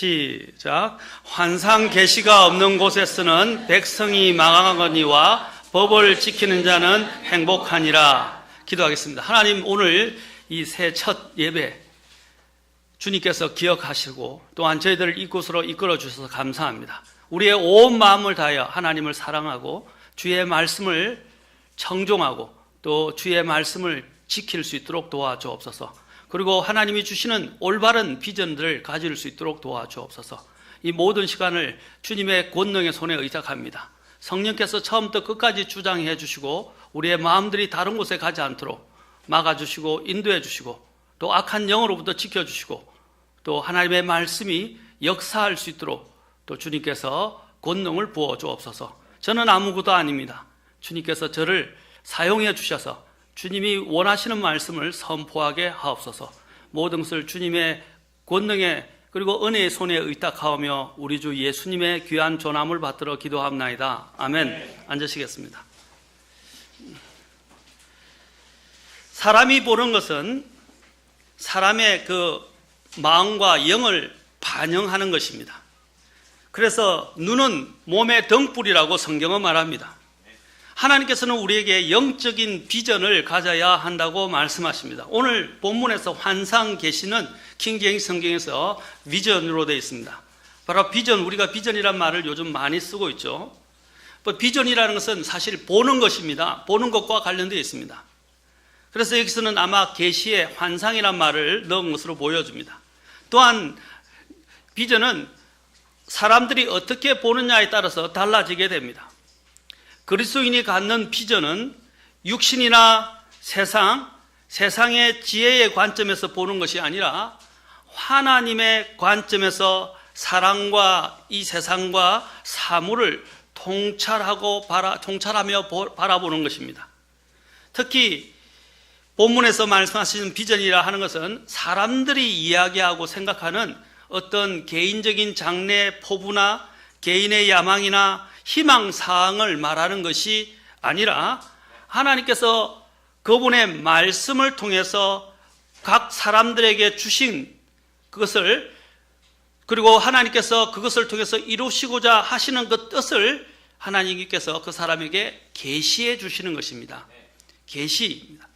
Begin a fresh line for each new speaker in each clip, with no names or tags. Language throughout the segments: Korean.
시작. 환상 계시가 없는 곳에서는 백성이 망하거니와 법을 지키는 자는 행복하니라. 기도하겠습니다. 하나님, 오늘 이 새 첫 예배 주님께서 기억하시고 또한 저희들을 이곳으로 이끌어 주셔서 감사합니다. 우리의 온 마음을 다하여 하나님을 사랑하고 주의 말씀을 청종하고 또 주의 말씀을 지킬 수 있도록 도와주옵소서. 그리고 하나님이 주시는 올바른 비전들을 가질 수 있도록 도와주옵소서. 이 모든 시간을 주님의 권능의 손에 의탁합니다. 성령께서 처음부터 끝까지 주장해 주시고 우리의 마음들이 다른 곳에 가지 않도록 막아주시고 인도해 주시고 또 악한 영으로부터 지켜주시고 또 하나님의 말씀이 역사할 수 있도록 또 주님께서 권능을 부어 주옵소서. 저는 아무것도 아닙니다. 주님께서 저를 사용해 주셔서 주님이 원하시는 말씀을 선포하게 하옵소서. 모든 것을 주님의 권능의 그리고 은혜의 손에 의탁하오며 우리 주 예수님의 귀한 존함을 받들어 기도합나이다. 아멘. 네. 앉으시겠습니다. 사람이 보는 것은 사람의 그 마음과 영을 반영하는 것입니다. 그래서 눈은 몸의 등불이라고 성경은 말합니다. 하나님께서는 우리에게 영적인 비전을 가져야 한다고 말씀하십니다. 오늘 본문에서 환상 계시는 킹제임스 성경에서 비전으로 되어 있습니다. 바로 비전, 우리가 비전이라는 말을 요즘 많이 쓰고 있죠. 비전이라는 것은 사실 보는 것입니다. 보는 것과 관련되어 있습니다. 그래서 여기서는 아마 계시에 환상이라는 말을 넣은 것으로 보여집니다. 또한 비전은 사람들이 어떻게 보느냐에 따라서 달라지게 됩니다. 그리스도인이 갖는 비전은 육신이나 세상의 지혜의 관점에서 보는 것이 아니라 하나님의 관점에서 사랑과 이 세상과 사물을 통찰하며 바라보는 것입니다. 특히 본문에서 말씀하시는 비전이라 하는 것은 사람들이 이야기하고 생각하는 어떤 개인적인 장래 포부나 개인의 야망이나 희망사항을 말하는 것이 아니라 하나님께서 그분의 말씀을 통해서 각 사람들에게 주신 그것을 그리고 하나님께서 그것을 통해서 이루시고자 하시는 그 뜻을 하나님께서 그 사람에게 계시해 주시는 것입니다. 계시입니다.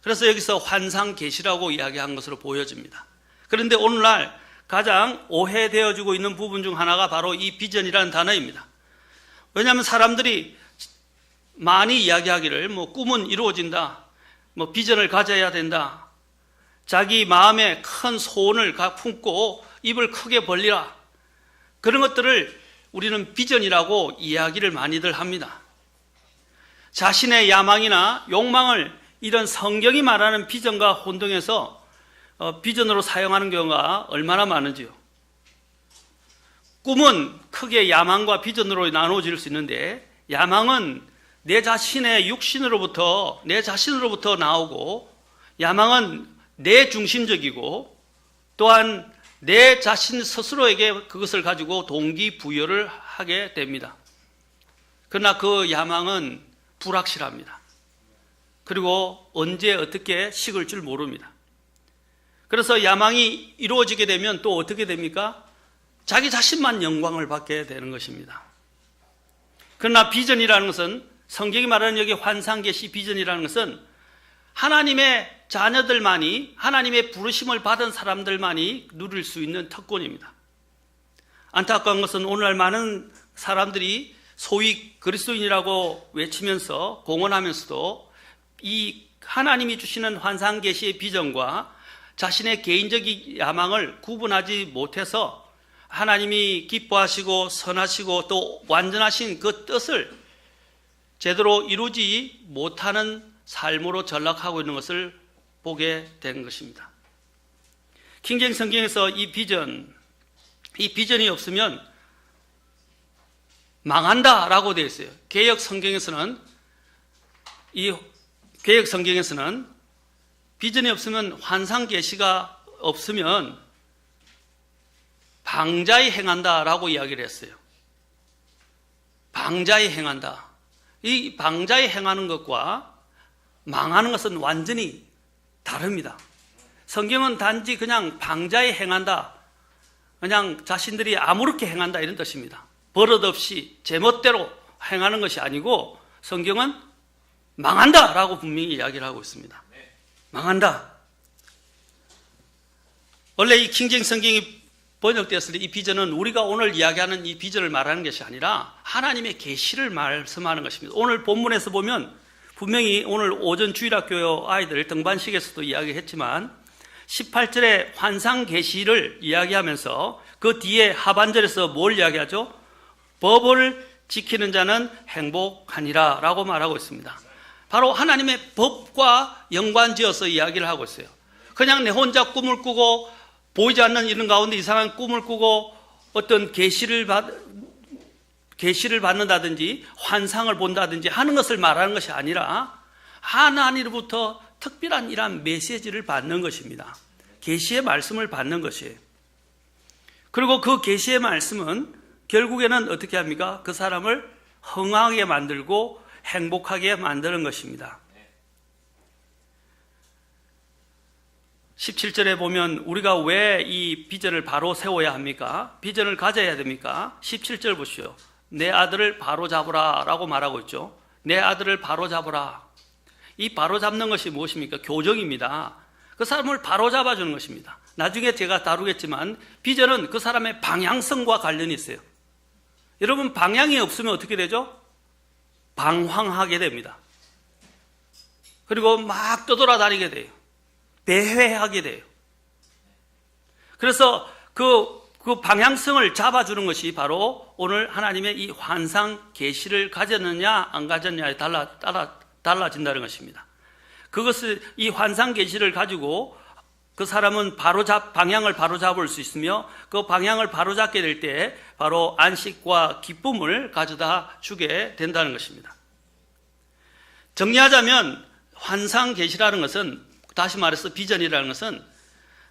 그래서 여기서 환상 계시라고 이야기한 것으로 보여집니다. 그런데 오늘날 가장 오해되어지고 있는 부분 중 하나가 바로 이 비전이라는 단어입니다. 왜냐하면 사람들이 많이 이야기하기를 꿈은 이루어진다, 비전을 가져야 된다, 자기 마음에 큰 소원을 품고 입을 크게 벌리라, 그런 것들을 우리는 비전이라고 이야기를 많이들 합니다. 자신의 야망이나 욕망을 이런 성경이 말하는 비전과 혼동해서 비전으로 사용하는 경우가 얼마나 많은지요. 꿈은 크게 야망과 비전으로 나눠질 수 있는데 야망은 내 자신의 육신으로부터 내 자신으로부터 나오고 야망은 내 중심적이고 또한 내 자신 스스로에게 그것을 가지고 동기부여를 하게 됩니다. 그러나 그 야망은 불확실합니다. 그리고 언제 어떻게 식을 줄 모릅니다. 그래서 야망이 이루어지게 되면 또 어떻게 됩니까? 자기 자신만 영광을 받게 되는 것입니다. 그러나 비전이라는 것은 성경이 말하는 여기 환상계시 비전이라는 것은 하나님의 자녀들만이 하나님의 부르심을 받은 사람들만이 누릴 수 있는 특권입니다. 안타까운 것은 오늘날 많은 사람들이 소위 그리스도인이라고 외치면서 공언하면서도 이 하나님이 주시는 환상계시의 비전과 자신의 개인적인 야망을 구분하지 못해서 하나님이 기뻐하시고 선하시고 또 완전하신 그 뜻을 제대로 이루지 못하는 삶으로 전락하고 있는 것을 보게 된 것입니다. 킹제임스 성경에서 이 비전이 없으면 망한다라고 되어 있어요. 개역 성경에서는 비전이 없으면 환상 계시가 없으면 방자히 행한다라고 이야기를 했어요. 방자히 행한다. 이 방자히 행하는 것과 망하는 것은 완전히 다릅니다. 성경은 단지 그냥 방자히 행한다, 그냥 자신들이 아무렇게 행한다 이런 뜻입니다. 버릇없이 제멋대로 행하는 것이 아니고 성경은 망한다라고 분명히 이야기를 하고 있습니다. 망한다. 원래 이 킹제임 성경이 번역되었을 때 이 비전은 우리가 오늘 이야기하는 이 비전을 말하는 것이 아니라 하나님의 계시를 말씀하는 것입니다. 오늘 본문에서 보면 분명히 오늘 오전 주일학교 아이들 등반식에서도 이야기했지만 18절에 환상 계시를 이야기하면서 그 뒤에 하반절에서 뭘 이야기하죠? 법을 지키는 자는 행복하니라 라고 말하고 있습니다. 바로 하나님의 법과 연관지어서 이야기를 하고 있어요. 그냥 내 혼자 꿈을 꾸고 보이지 않는 이런 가운데 이상한 꿈을 꾸고 어떤 계시를 받는다든지 환상을 본다든지 하는 것을 말하는 것이 아니라 하나님으로부터 특별한 이러한 메시지를 받는 것입니다. 계시의 말씀을 받는 것이에요. 그리고 그 계시의 말씀은 결국에는 어떻게 합니까? 그 사람을 흥하게 만들고 행복하게 만드는 것입니다. 17절에 보면 우리가 왜 이 비전을 바로 세워야 합니까? 비전을 가져야 됩니까? 17절 보시오. 내 아들을 바로 잡으라 라고 말하고 있죠. 내 아들을 바로 잡으라. 이 바로 잡는 것이 무엇입니까? 교정입니다. 그 사람을 바로 잡아주는 것입니다. 나중에 제가 다루겠지만 비전은 그 사람의 방향성과 관련이 있어요. 여러분 방향이 없으면 어떻게 되죠? 방황하게 됩니다. 그리고 막 떠돌아다니게 돼요. 배회하게 돼요. 그래서 그 방향성을 잡아주는 것이 바로 오늘 하나님의 이 환상 계시를 가졌느냐 안 가졌느냐에 달라진다는 것입니다. 그것을 이 환상 계시를 가지고 그 사람은 방향을 바로 잡을 수 있으며 그 방향을 바로 잡게 될 때 바로 안식과 기쁨을 가져다 주게 된다는 것입니다. 정리하자면 환상 계시라는 것은, 다시 말해서 비전이라는 것은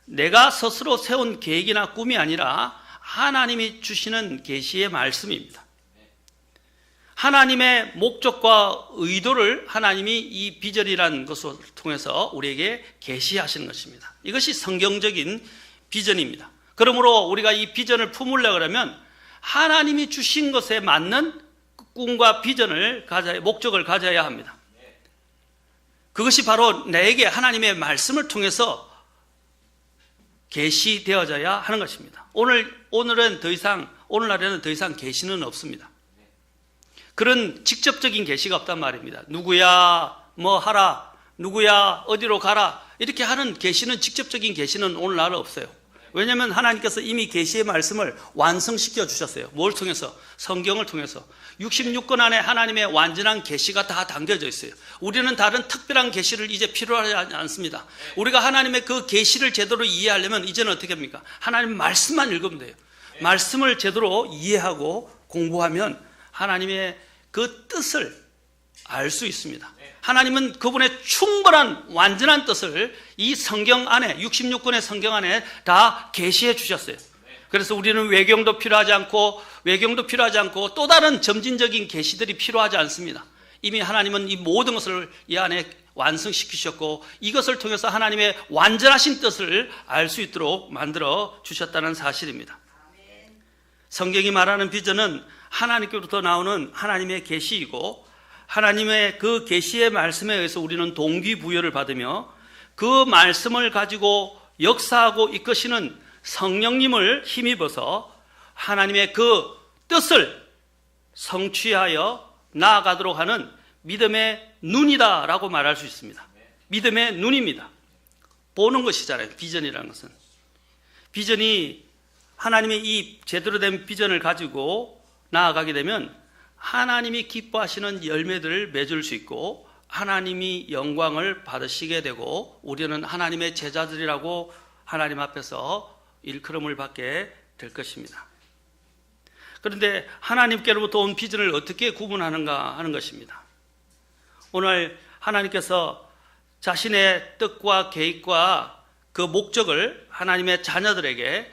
내가 스스로 세운 계획이나 꿈이 아니라 하나님이 주시는 계시의 말씀입니다. 하나님의 목적과 의도를 하나님이 이 비전이라는 것을 통해서 우리에게 계시하시는 것입니다. 이것이 성경적인 비전입니다. 그러므로 우리가 이 비전을 품으려고 하면 하나님이 주신 것에 맞는 꿈과 비전을 목적을 가져야 합니다. 그것이 바로 나에게 하나님의 말씀을 통해서 계시되어져야 하는 것입니다. 오늘날에는 더 이상 계시는 없습니다. 그런 직접적인 계시가 없단 말입니다. 누구야 뭐 하라, 누구야 어디로 가라, 이렇게 하는 계시는, 직접적인 계시는 오늘날은 없어요. 왜냐하면 하나님께서 이미 계시의 말씀을 완성시켜 주셨어요. 뭘 통해서? 성경을 통해서. 66권 안에 하나님의 완전한 계시가 다 담겨져 있어요. 우리는 다른 특별한 계시를 이제 필요하지 않습니다. 우리가 하나님의 그 계시를 제대로 이해하려면 이제는 어떻게 합니까? 하나님 말씀만 읽으면 돼요. 말씀을 제대로 이해하고 공부하면 하나님의 그 뜻을 알 수 있습니다. 하나님은 그분의 충분한 완전한 뜻을 이 성경 안에, 66권의 성경 안에 다 계시해 주셨어요. 그래서 우리는 외경도 필요하지 않고 또 다른 점진적인 계시들이 필요하지 않습니다. 이미 하나님은 이 모든 것을 이 안에 완성시키셨고 이것을 통해서 하나님의 완전하신 뜻을 알 수 있도록 만들어 주셨다는 사실입니다. 성경이 말하는 비전은 하나님께로부터 나오는 하나님의 계시이고, 하나님의 그 계시의 말씀에 의해서 우리는 동기부여를 받으며 그 말씀을 가지고 역사하고 이끄시는 성령님을 힘입어서 하나님의 그 뜻을 성취하여 나아가도록 하는 믿음의 눈이다라고 말할 수 있습니다. 믿음의 눈입니다. 보는 것이잖아요. 비전이라는 것은. 비전이, 하나님의 이 제대로 된 비전을 가지고 나아가게 되면 하나님이 기뻐하시는 열매들을 맺을 수 있고 하나님이 영광을 받으시게 되고 우리는 하나님의 제자들이라고 하나님 앞에서 일컬음을 받게 될 것입니다. 그런데 하나님께로부터 온 비전을 어떻게 구분하는가 하는 것입니다. 오늘 하나님께서 자신의 뜻과 계획과 그 목적을 하나님의 자녀들에게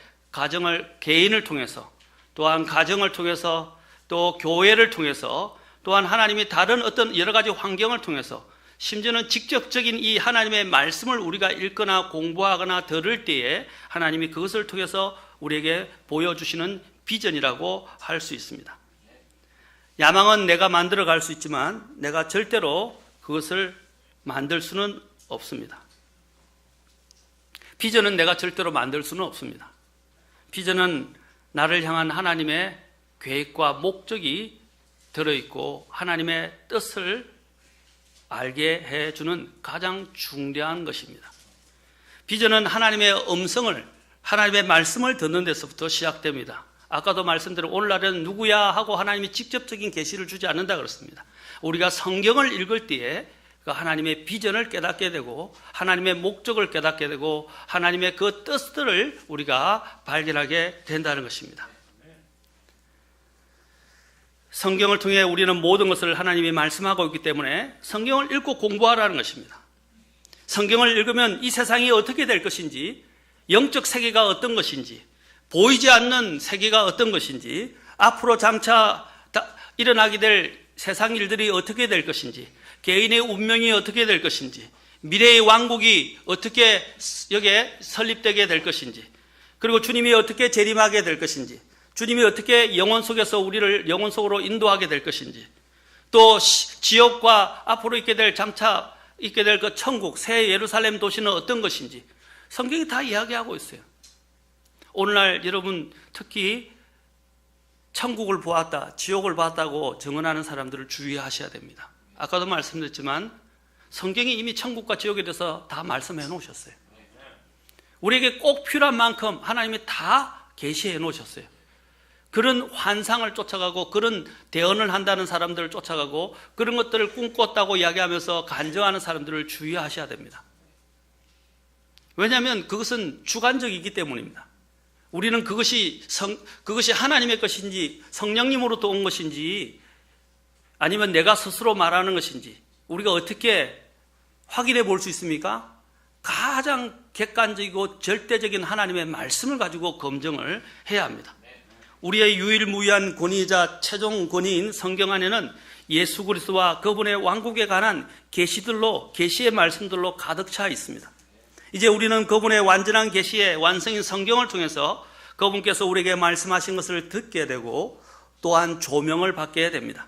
개인을 통해서, 또한 가정을 통해서, 또 교회를 통해서, 또한 하나님이 다른 어떤 여러 가지 환경을 통해서, 심지어는 직접적인 이 하나님의 말씀을 우리가 읽거나 공부하거나 들을 때에 하나님이 그것을 통해서 우리에게 보여주시는 비전이라고 할 수 있습니다. 야망은 내가 만들어 갈 수 있지만 내가 절대로 그것을 만들 수는 없습니다. 비전은 내가 절대로 만들 수는 없습니다. 비전은 나를 향한 하나님의 계획과 목적이 들어있고 하나님의 뜻을 알게 해주는 가장 중대한 것입니다. 비전은 하나님의 음성을, 하나님의 말씀을 듣는 데서부터 시작됩니다. 아까도 말씀드린 오늘날은 누구야 하고 하나님이 직접적인 계시를 주지 않는다 그렇습니다. 우리가 성경을 읽을 때에 하나님의 비전을 깨닫게 되고 하나님의 목적을 깨닫게 되고 하나님의 그 뜻들을 우리가 발견하게 된다는 것입니다. 성경을 통해 우리는 모든 것을 하나님이 말씀하고 있기 때문에 성경을 읽고 공부하라는 것입니다. 성경을 읽으면 이 세상이 어떻게 될 것인지, 영적 세계가 어떤 것인지, 보이지 않는 세계가 어떤 것인지, 앞으로 장차 일어나게 될 세상 일들이 어떻게 될 것인지, 개인의 운명이 어떻게 될 것인지, 미래의 왕국이 어떻게 여기에 설립되게 될 것인지, 그리고 주님이 어떻게 재림하게 될 것인지, 주님이 어떻게 영혼 속에서 우리를 영혼 속으로 인도하게 될 것인지, 또 지옥과 앞으로 있게 될 장차 있게 될 그 천국, 새 예루살렘 도시는 어떤 것인지 성경이 다 이야기하고 있어요. 오늘날 여러분 특히 천국을 보았다, 지옥을 봤다고 증언하는 사람들을 주의하셔야 됩니다. 아까도 말씀드렸지만 성경이 이미 천국과 지옥에 대해서 다 말씀해 놓으셨어요. 우리에게 꼭 필요한 만큼 하나님이 다 계시해 놓으셨어요. 그런 환상을 쫓아가고 그런 대언을 한다는 사람들을 쫓아가고 그런 것들을 꿈꿨다고 이야기하면서 간증하는 사람들을 주의하셔야 됩니다. 왜냐하면 그것은 주관적이기 때문입니다. 우리는 그것이 하나님의 것인지 성령님으로부터 온 것인지 아니면 내가 스스로 말하는 것인지 우리가 어떻게 확인해 볼 수 있습니까? 가장 객관적이고 절대적인 하나님의 말씀을 가지고 검증을 해야 합니다. 우리의 유일무이한 권위이자 최종 권위인 성경 안에는 예수 그리스도와 그분의 왕국에 관한 계시의 말씀들로 가득 차 있습니다. 이제 우리는 그분의 완전한 계시의 완성인 성경을 통해서 그분께서 우리에게 말씀하신 것을 듣게 되고 또한 조명을 받게 됩니다.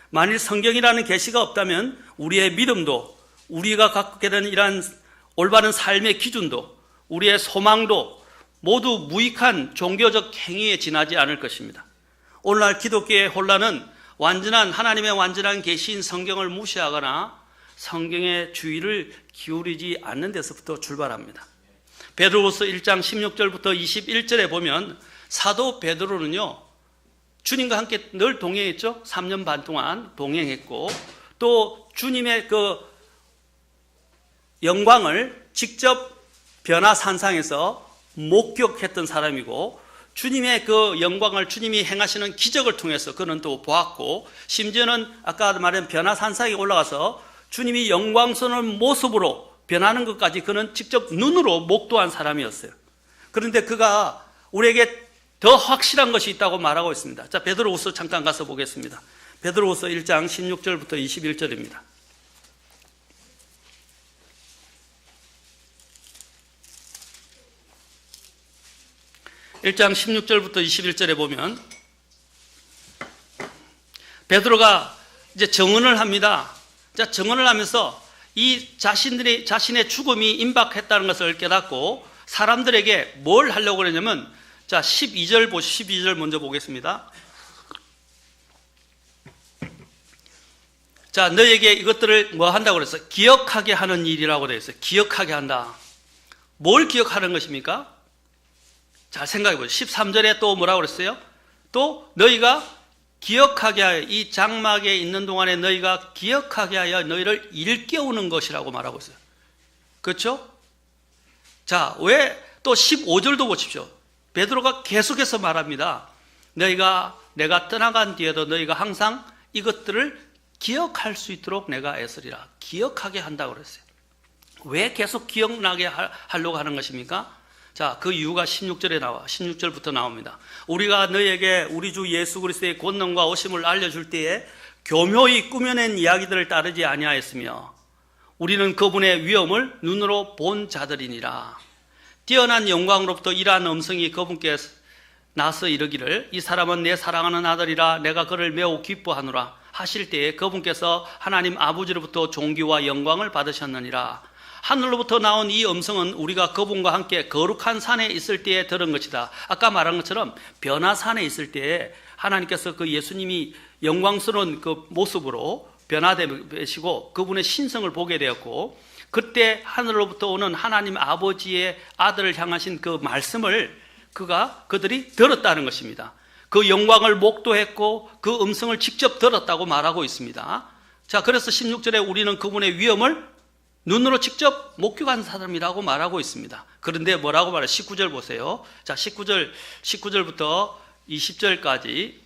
만일 성경이라는 계시가 없다면 우리의 믿음도 우리가 갖게 되는 이러한 올바른 삶의 기준도 우리의 소망도 모두 무익한 종교적 행위에 지나지 않을 것입니다. 오늘날 기독교의 혼란은 하나님의 완전한 계시인 성경을 무시하거나 성경의 주의를 기울이지 않는 데서부터 출발합니다. 베드로후서 1장 16절부터 21절에 보면 사도 베드로는요, 주님과 함께 늘 동행했죠. 3년 반 동안 동행했고 또 주님의 그 영광을 직접 변화산상에서 목격했던 사람이고 주님의 그 영광을 주님이 행하시는 기적을 통해서 그는 또 보았고 심지어는 아까 말한 변화산상에 올라가서 주님이 영광스러운 모습으로 변하는 것까지 그는 직접 눈으로 목도한 사람이었어요. 그런데 그가 우리에게 더 확실한 것이 있다고 말하고 있습니다. 자, 베드로후서 잠깐 가서 보겠습니다. 베드로후서 1장 16절부터 21절입니다. (1장 16절부터 21절에) 보면 베드로가 이제 증언을 합니다. 자, 증언을 하면서 이 자신의 죽음이 임박했다는 것을 깨닫고 사람들에게 뭘 하려고 그러냐면, 자, 12절 먼저 보겠습니다. 자, 너에게 이것들을 뭐 한다고 그랬어요? 기억하게 하는 일이라고 되어 있어요. 기억하게 한다. 뭘 기억하는 것입니까? 잘 생각해 보세요. 13절에 또 뭐라고 그랬어요? 또 너희가 기억하게 하여, 이 장막에 있는 동안에 너희가 기억하게 하여 너희를 일깨우는 것이라고 말하고 있어요. 그렇죠? 자, 왜 또 15절도 보십시오. 베드로가 계속해서 말합니다. 내가 떠나간 뒤에도 너희가 항상 이것들을 기억할 수 있도록 내가 애쓰리라. 기억하게 한다고 그랬어요. 왜 계속 기억나게 하려고 하는 것입니까? 자, 그 이유가 16절부터 나옵니다. 우리가 너희에게 우리 주 예수 그리스도의 권능과 오심을 알려줄 때에 교묘히 꾸며낸 이야기들을 따르지 아니하였으며 우리는 그분의 위엄을 눈으로 본 자들이니라. 뛰어난 영광으로부터 이러한 음성이 그분께 나서 이르기를 이 사람은 내 사랑하는 아들이라 내가 그를 매우 기뻐하노라 하실 때에 그분께서 하나님 아버지로부터 존귀와 영광을 받으셨느니라. 하늘로부터 나온 이 음성은 우리가 그분과 함께 거룩한 산에 있을 때에 들은 것이다. 아까 말한 것처럼 변화산에 있을 때에 하나님께서 그 예수님이 영광스러운 그 모습으로 변화되시고 그분의 신성을 보게 되었고, 그때 하늘로부터 오는 하나님 아버지의 아들을 향하신 그 말씀을 그들이 들었다는 것입니다. 그 영광을 목도했고 그 음성을 직접 들었다고 말하고 있습니다. 자, 그래서 16절에 우리는 그분의 위엄을 눈으로 직접 목격한 사람이라고 말하고 있습니다. 그런데 뭐라고 말해요? 19절 보세요. 자, 19절부터 20절까지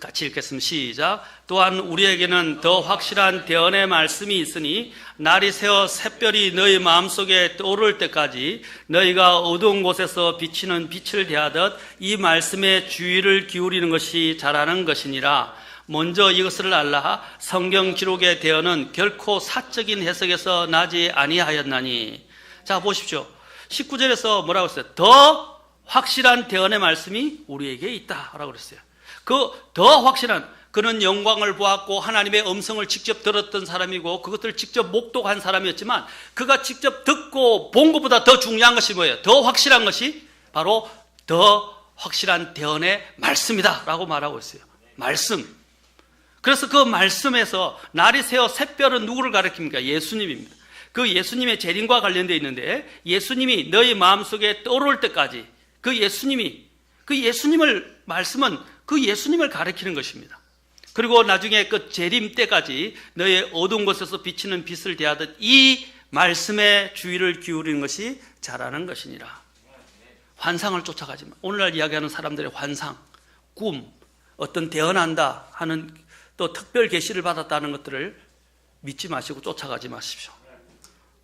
같이 읽겠습니다. 시작. 또한 우리에게는 더 확실한 대언의 말씀이 있으니 날이 새어 샛별이 너희 마음속에 떠오를 때까지 너희가 어두운 곳에서 비치는 빛을 대하듯 이 말씀에 주의를 기울이는 것이 잘하는 것이니라. 먼저 이것을 알라. 성경 기록의 대언은 결코 사적인 해석에서 나지 아니하였나니. 자, 보십시오. 19절에서 뭐라고 했어요? 더 확실한 대언의 말씀이 우리에게 있다라고 그랬어요. 그 더 확실한, 그는 영광을 보았고 하나님의 음성을 직접 들었던 사람이고 그것들을 직접 목독한 사람이었지만 그가 직접 듣고 본 것보다 더 중요한 것이 뭐예요? 더 확실한 것이 바로 더 확실한 대언의 말씀이다 라고 말하고 있어요. 말씀. 그래서 그 말씀에서 날이 새어 샛별은 누구를 가리킵니까? 예수님입니다. 그 예수님의 재림과 관련되어 있는데 예수님이 너희 마음속에 떠오를 때까지 그 예수님을 말씀은 그 예수님을 가리키는 것입니다. 그리고 나중에 그 재림 때까지 너의 어두운 곳에서 비치는 빛을 대하듯 이 말씀에 주의를 기울이는 것이 잘하는 것이니라. 환상을 쫓아가지 마. 오늘날 이야기하는 사람들의 환상, 꿈, 어떤 대언한다 하는 또 특별 계시를 받았다는 것들을 믿지 마시고 쫓아가지 마십시오.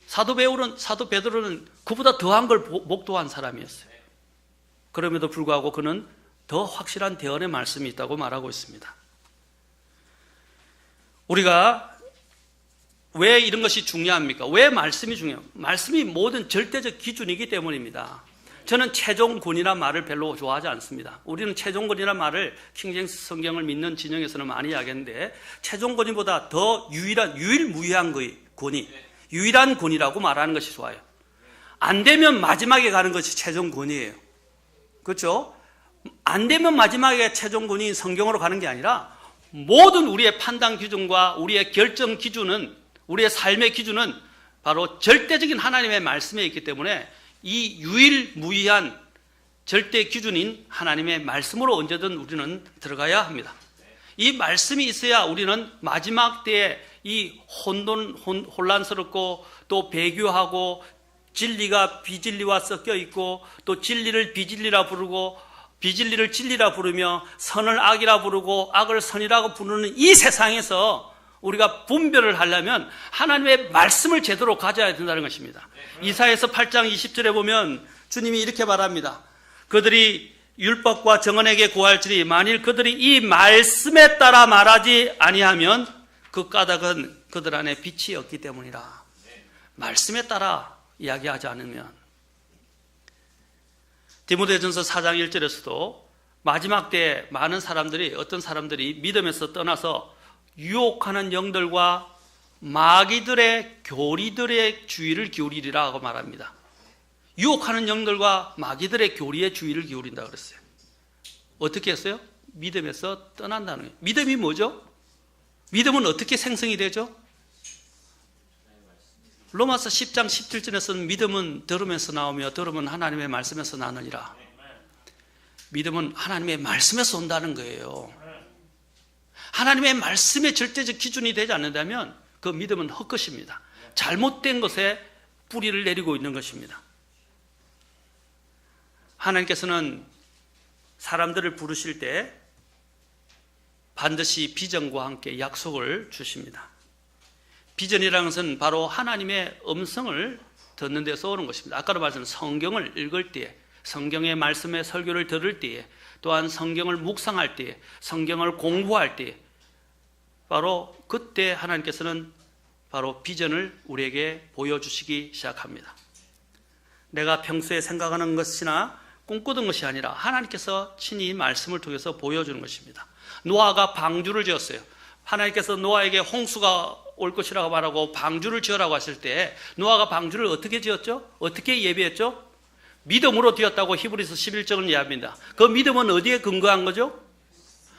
사도 베드로는 그보다 더한 걸 목도한 사람이었어요. 그럼에도 불구하고 그는 더 확실한 대언의 말씀이 있다고 말하고 있습니다. 우리가 왜 이런 것이 중요합니까? 왜 말씀이 중요해요? 말씀이 모든 절대적 기준이기 때문입니다. 저는 최종권이라는 말을 별로 좋아하지 않습니다. 우리는 최종권이라는 말을 킹제임스 성경을 믿는 진영에서는 많이 이야기하는데 최종권보다 더 유일무이한 권위, 유일한 권위라고 말하는 것이 좋아요. 안 되면 마지막에 가는 것이 최종권이에요. 그렇죠? 안 되면 마지막에 최종권이 성경으로 가는 게 아니라 모든 우리의 판단 기준과 우리의 결정 기준은, 우리의 삶의 기준은 바로 절대적인 하나님의 말씀에 있기 때문에 이 유일무이한 절대 기준인 하나님의 말씀으로 언제든 우리는 들어가야 합니다. 이 말씀이 있어야 우리는 마지막 때에 이 혼란스럽고 또 배교하고 진리가 비진리와 섞여 있고 또 진리를 비진리라 부르고 비진리를 진리라 부르며 선을 악이라 부르고 악을 선이라고 부르는 이 세상에서 우리가 분별을 하려면 하나님의 말씀을 제대로 가져야 된다는 것입니다. 이사야서 8장 20절에 보면 주님이 이렇게 말합니다. 그들이 율법과 정언에게 구할지니 만일 그들이 이 말씀에 따라 말하지 아니하면 그 까닭은 그들 안에 빛이 없기 때문이라. 말씀에 따라 이야기하지 않으면. 디모데전서 4장 1절에서도 마지막 때에 많은 사람들이, 어떤 사람들이 믿음에서 떠나서 유혹하는 영들과 마귀들의 교리들의 주의를 기울이리라고 말합니다. 유혹하는 영들과 마귀들의 교리에 주의를 기울인다 그랬어요. 어떻게 했어요? 믿음에서 떠난다는 거예요. 믿음이 뭐죠? 믿음은 어떻게 생성이 되죠? 로마서 10장 17절에서는 믿음은 들으면서 나오며 들으면 하나님의 말씀에서 나느니라. 믿음은 하나님의 말씀에서 온다는 거예요. 하나님의 말씀의 절대적 기준이 되지 않는다면 그 믿음은 헛것입니다. 잘못된 것에 뿌리를 내리고 있는 것입니다. 하나님께서는 사람들을 부르실 때 반드시 비전과 함께 약속을 주십니다. 비전이라는 것은 바로 하나님의 음성을 듣는 데서 오는 것입니다. 아까도 말씀드린 성경을 읽을 때에, 성경의 말씀의 설교를 들을 때에, 또한 성경을 묵상할 때에, 성경을 공부할 때에 바로 그때 하나님께서는 바로 비전을 우리에게 보여주시기 시작합니다. 내가 평소에 생각하는 것이나 꿈꾸던 것이 아니라 하나님께서 친히 말씀을 통해서 보여주는 것입니다. 노아가 방주를 지었어요. 하나님께서 노아에게 홍수가 올 것이라고 말하고 방주를 지으라고 하실 때 노아가 방주를 어떻게 지었죠? 어떻게 예비했죠? 믿음으로 되었다고 히브리서 11절은 이야기합니다. 그 믿음은 어디에 근거한 거죠?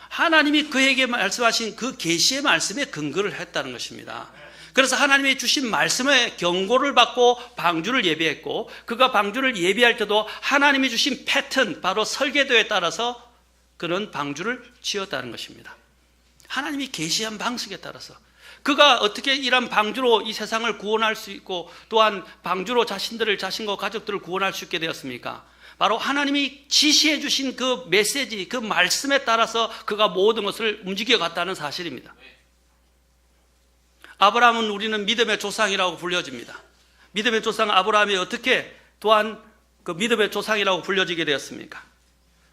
하나님이 그에게 말씀하신 그 계시의 말씀에 근거를 했다는 것입니다. 그래서 하나님이 주신 말씀에 경고를 받고 방주를 예비했고, 그가 방주를 예비할 때도 하나님이 주신 패턴, 바로 설계도에 따라서 그런 방주를 지었다는 것입니다. 하나님이 계시한 방식에 따라서 그가 어떻게 이런 방주로 이 세상을 구원할 수 있고, 또한 방주로 자신과 가족들을 구원할 수 있게 되었습니까? 바로 하나님이 지시해 주신 그 메시지, 그 말씀에 따라서 그가 모든 것을 움직여 갔다는 사실입니다. 아브라함은 우리는 믿음의 조상이라고 불려집니다. 믿음의 조상 아브라함이 어떻게 또한 그 믿음의 조상이라고 불려지게 되었습니까?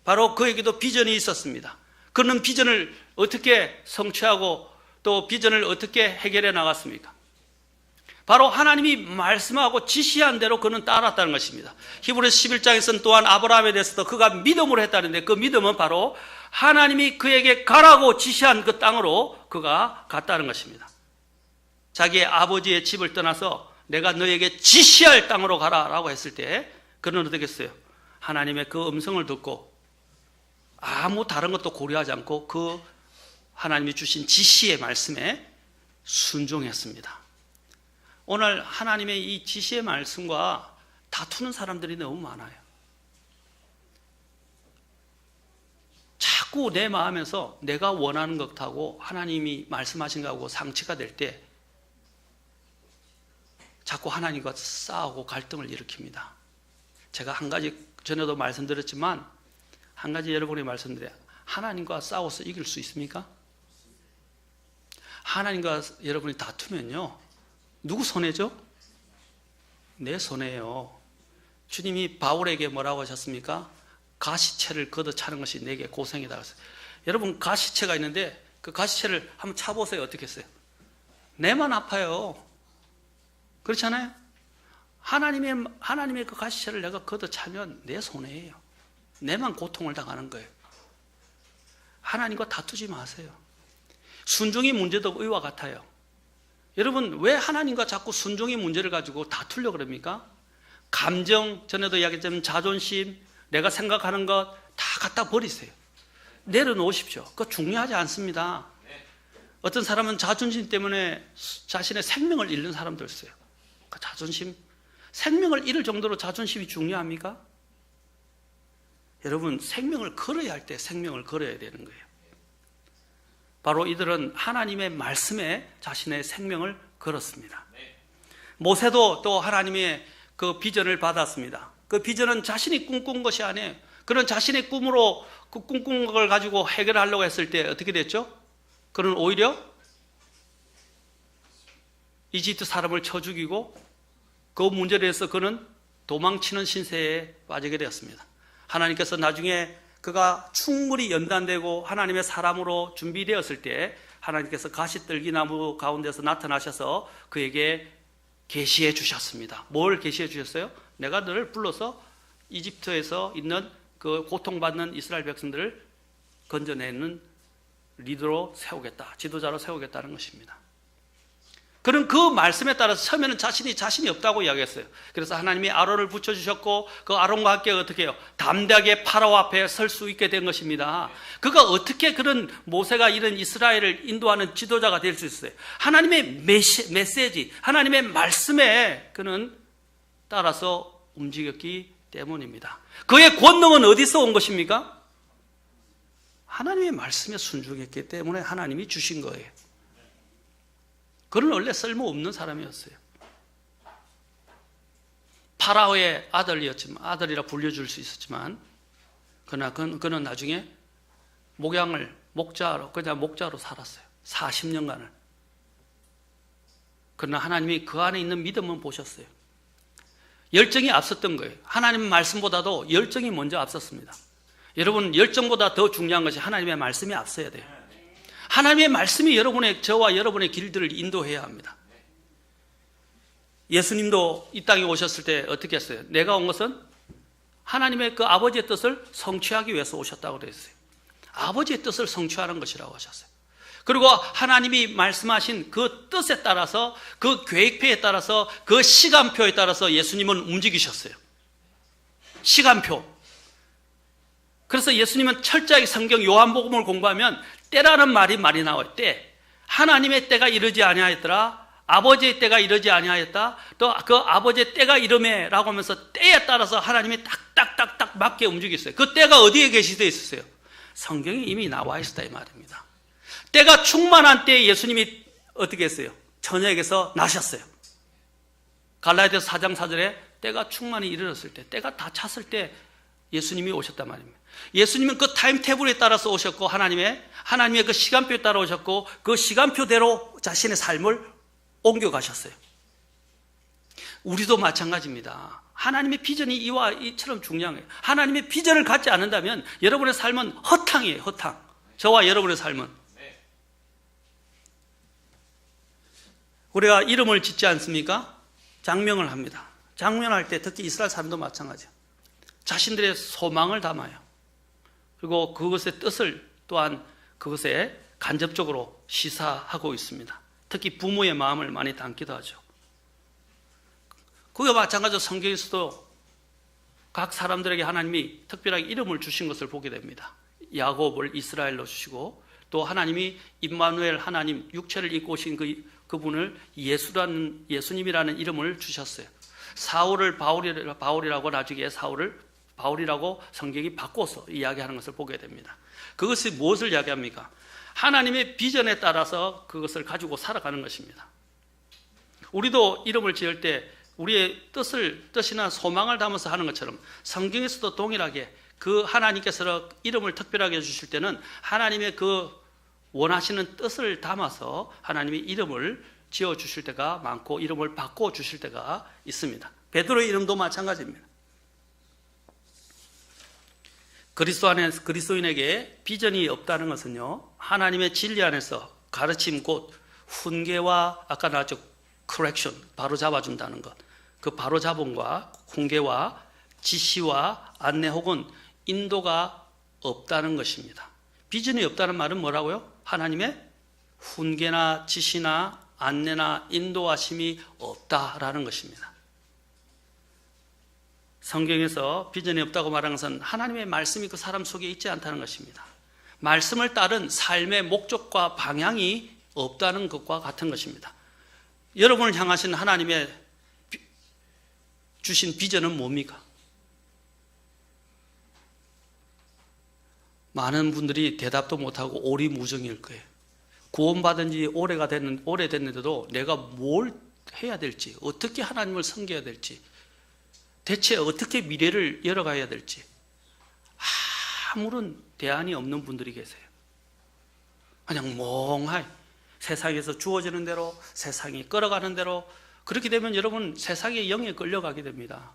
바로 그에게도 비전이 있었습니다. 그는 비전을 어떻게 성취하고 또 비전을 어떻게 해결해 나갔습니까? 바로 하나님이 말씀하고 지시한 대로 그는 따랐다는 것입니다. 히브리서 11장에서는 또한 아브라함에 대해서도 그가 믿음으로 했다는데, 그 믿음은 바로 하나님이 그에게 가라고 지시한 그 땅으로 그가 갔다는 것입니다. 자기의 아버지의 집을 떠나서 내가 너에게 지시할 땅으로 가라라고 했을 때 그는 어떻게 했어요? 하나님의 그 음성을 듣고 아무 다른 것도 고려하지 않고 그 하나님이 주신 지시의 말씀에 순종했습니다. 오늘 하나님의 이 지시의 말씀과 다투는 사람들이 너무 많아요. 자꾸 내 마음에서 내가 원하는 것하고 하나님이 말씀하신 것하고 상치가 될 때 자꾸 하나님과 싸우고 갈등을 일으킵니다. 제가 한 가지 전에도 말씀드렸지만 한 가지 여러분이 말씀드려요. 하나님과 싸워서 이길 수 있습니까? 하나님과 여러분이 다투면요, 누구 손해죠? 내 손해예요. 주님이 바울에게 뭐라고 하셨습니까? 가시채를 걷어차는 것이 내게 고생이다 그랬어요. 여러분, 가시채가 있는데 그 가시채를 한번 차보세요. 어떻게 했어요? 내만 아파요. 그렇잖아요? 하나님의 그 가시채를 내가 걷어차면 내 손해예요. 내만 고통을 당하는 거예요. 하나님과 다투지 마세요. 순종의 문제도 의와 같아요. 여러분, 왜 하나님과 자꾸 순종의 문제를 가지고 다투려고 그럽니까? 감정, 전에도 이야기했지만 자존심, 내가 생각하는 것 다 갖다 버리세요. 내려놓으십시오. 그거 중요하지 않습니다. 어떤 사람은 자존심 때문에 자신의 생명을 잃는 사람도 있어요. 그 자존심, 생명을 잃을 정도로 자존심이 중요합니까? 여러분, 생명을 걸어야 할 때 생명을 걸어야 되는 거예요. 바로 이들은 하나님의 말씀에 자신의 생명을 걸었습니다. 모세도 또 하나님의 그 비전을 받았습니다. 그 비전은 자신이 꿈꾼 것이 아니에요. 그런 자신의 꿈으로 그 꿈꾼 걸 가지고 해결하려고 했을 때 어떻게 됐죠? 그는 오히려 이집트 사람을 쳐 죽이고 그 문제에 대해서 그는 도망치는 신세에 빠지게 되었습니다. 하나님께서 나중에 그가 충분히 연단되고 하나님의 사람으로 준비되었을 때 하나님께서 가시떨기나무 가운데서 나타나셔서 그에게 계시해 주셨습니다. 뭘 계시해 주셨어요? 내가 너를 불러서 이집트에서 있는 그 고통받는 이스라엘 백성들을 건져내는 리더로 세우겠다, 지도자로 세우겠다는 것입니다. 그는 그 말씀에 따라서 처음에는 자신이 없다고 이야기했어요. 그래서 하나님이 아론을 붙여주셨고 그 아론과 함께 어떻게 해요? 담대하게 파라오 앞에 설 수 있게 된 것입니다. 그가 어떻게 그런 모세가 이런 이스라엘을 인도하는 지도자가 될 수 있어요? 하나님의 메시지, 하나님의 말씀에 그는 따라서 움직였기 때문입니다. 그의 권능은 어디서 온 것입니까? 하나님의 말씀에 순종했기 때문에 하나님이 주신 거예요. 그는 원래 쓸모없는 사람이었어요. 파라오의 아들이었지만, 아들이라 불려줄 수 있었지만, 그러나 그는 나중에 그냥 목자로 살았어요. 40년간을. 그러나 하나님이 그 안에 있는 믿음은 보셨어요. 열정이 앞섰던 거예요. 하나님 말씀보다도 열정이 먼저 앞섰습니다. 여러분, 열정보다 더 중요한 것이 하나님의 말씀이 앞서야 돼요. 하나님의 말씀이 저와 여러분의 길들을 인도해야 합니다. 예수님도 이 땅에 오셨을 때 어떻게 했어요? 내가 온 것은 하나님의 그 아버지의 뜻을 성취하기 위해서 오셨다고 그랬어요. 아버지의 뜻을 성취하는 것이라고 하셨어요. 그리고 하나님이 말씀하신 그 뜻에 따라서, 그 계획표에 따라서, 그 시간표에 따라서 예수님은 움직이셨어요. 시간표. 그래서 예수님은 철저하게 성경 요한복음을 공부하면 때라는 말이 많이 나와요. 때. 하나님의 때가 이르지 아니하였더라. 아버지의 때가 이르지 아니하였다. 또 그 아버지의 때가 이르매라고 하면서 때에 따라서 하나님이 딱딱딱딱 맞게 움직였어요. 그 때가 어디에 계시되어 있었어요? 성경에 이미 나와 있었다 이 말입니다. 때가 충만한 때에 예수님이 어떻게 했어요? 처녀에게서 나셨어요. 갈라디아서 4장 4절에 때가 충만히 이르렀을 때, 때가 다 찼을 때 예수님이 오셨단 말입니다. 예수님은 그 타임테이블에 따라서 오셨고, 하나님의 그 시간표에 따라 오셨고, 그 시간표대로 자신의 삶을 옮겨가셨어요. 우리도 마찬가지입니다. 하나님의 비전이 이와 이처럼 중요한 거예요. 하나님의 비전을 갖지 않는다면 여러분의 삶은 허탕이에요. 허탕. 저와 여러분의 삶은. 우리가 이름을 짓지 않습니까? 장명을 합니다. 장명할 때 특히 이스라엘 사람도 마찬가지예요. 자신들의 소망을 담아요. 그리고 그것의 뜻을 또한 그것에 간접적으로 시사하고 있습니다. 특히 부모의 마음을 많이 담기도 하죠. 그와 마찬가지로 성경에서도 각 사람들에게 하나님이 특별하게 이름을 주신 것을 보게 됩니다. 야곱을 이스라엘로 주시고, 또 하나님이 임마누엘, 하나님 육체를 입고 오신 그분을 예수님이라는 이름을 주셨어요. 사울을 바울이라고, 나중에 사울을 바울이라고 성경이 바꿔서 이야기하는 것을 보게 됩니다. 그것이 무엇을 이야기합니까? 하나님의 비전에 따라서 그것을 가지고 살아가는 것입니다. 우리도 이름을 지을 때 우리의 뜻이나 소망을 담아서 하는 것처럼 성경에서도 동일하게 그 하나님께서 이름을 특별하게 주실 때는 하나님의 그 원하시는 뜻을 담아서 하나님이 이름을 지어주실 때가 많고, 이름을 바꿔주실 때가 있습니다. 베드로의 이름도 마찬가지입니다. 그리스도인에게 비전이 없다는 것은요, 하나님의 진리 안에서 가르침, 곧 훈계와, 아까 나왔죠, correction, 바로 잡아준다는 것, 그 바로 잡음과 훈계와 지시와 안내 혹은 인도가 없다는 것입니다. 비전이 없다는 말은 뭐라고요? 하나님의 훈계나 지시나 안내나 인도하심이 없다라는 것입니다. 성경에서 비전이 없다고 말하는 것은 하나님의 말씀이 그 사람 속에 있지 않다는 것입니다. 말씀을 따른 삶의 목적과 방향이 없다는 것과 같은 것입니다. 여러분을 향하신 하나님의 주신 비전은 뭡니까? 많은 분들이 대답도 못하고 오리무중일 거예요. 구원받은 지 오래됐는데도 내가 뭘 해야 될지, 어떻게 하나님을 섬겨야 될지, 대체 어떻게 미래를 열어가야 될지 아무런 대안이 없는 분들이 계세요. 그냥 멍하니 세상에서 주어지는 대로, 세상이 끌어가는 대로, 그렇게 되면 여러분 세상의 영에 끌려가게 됩니다.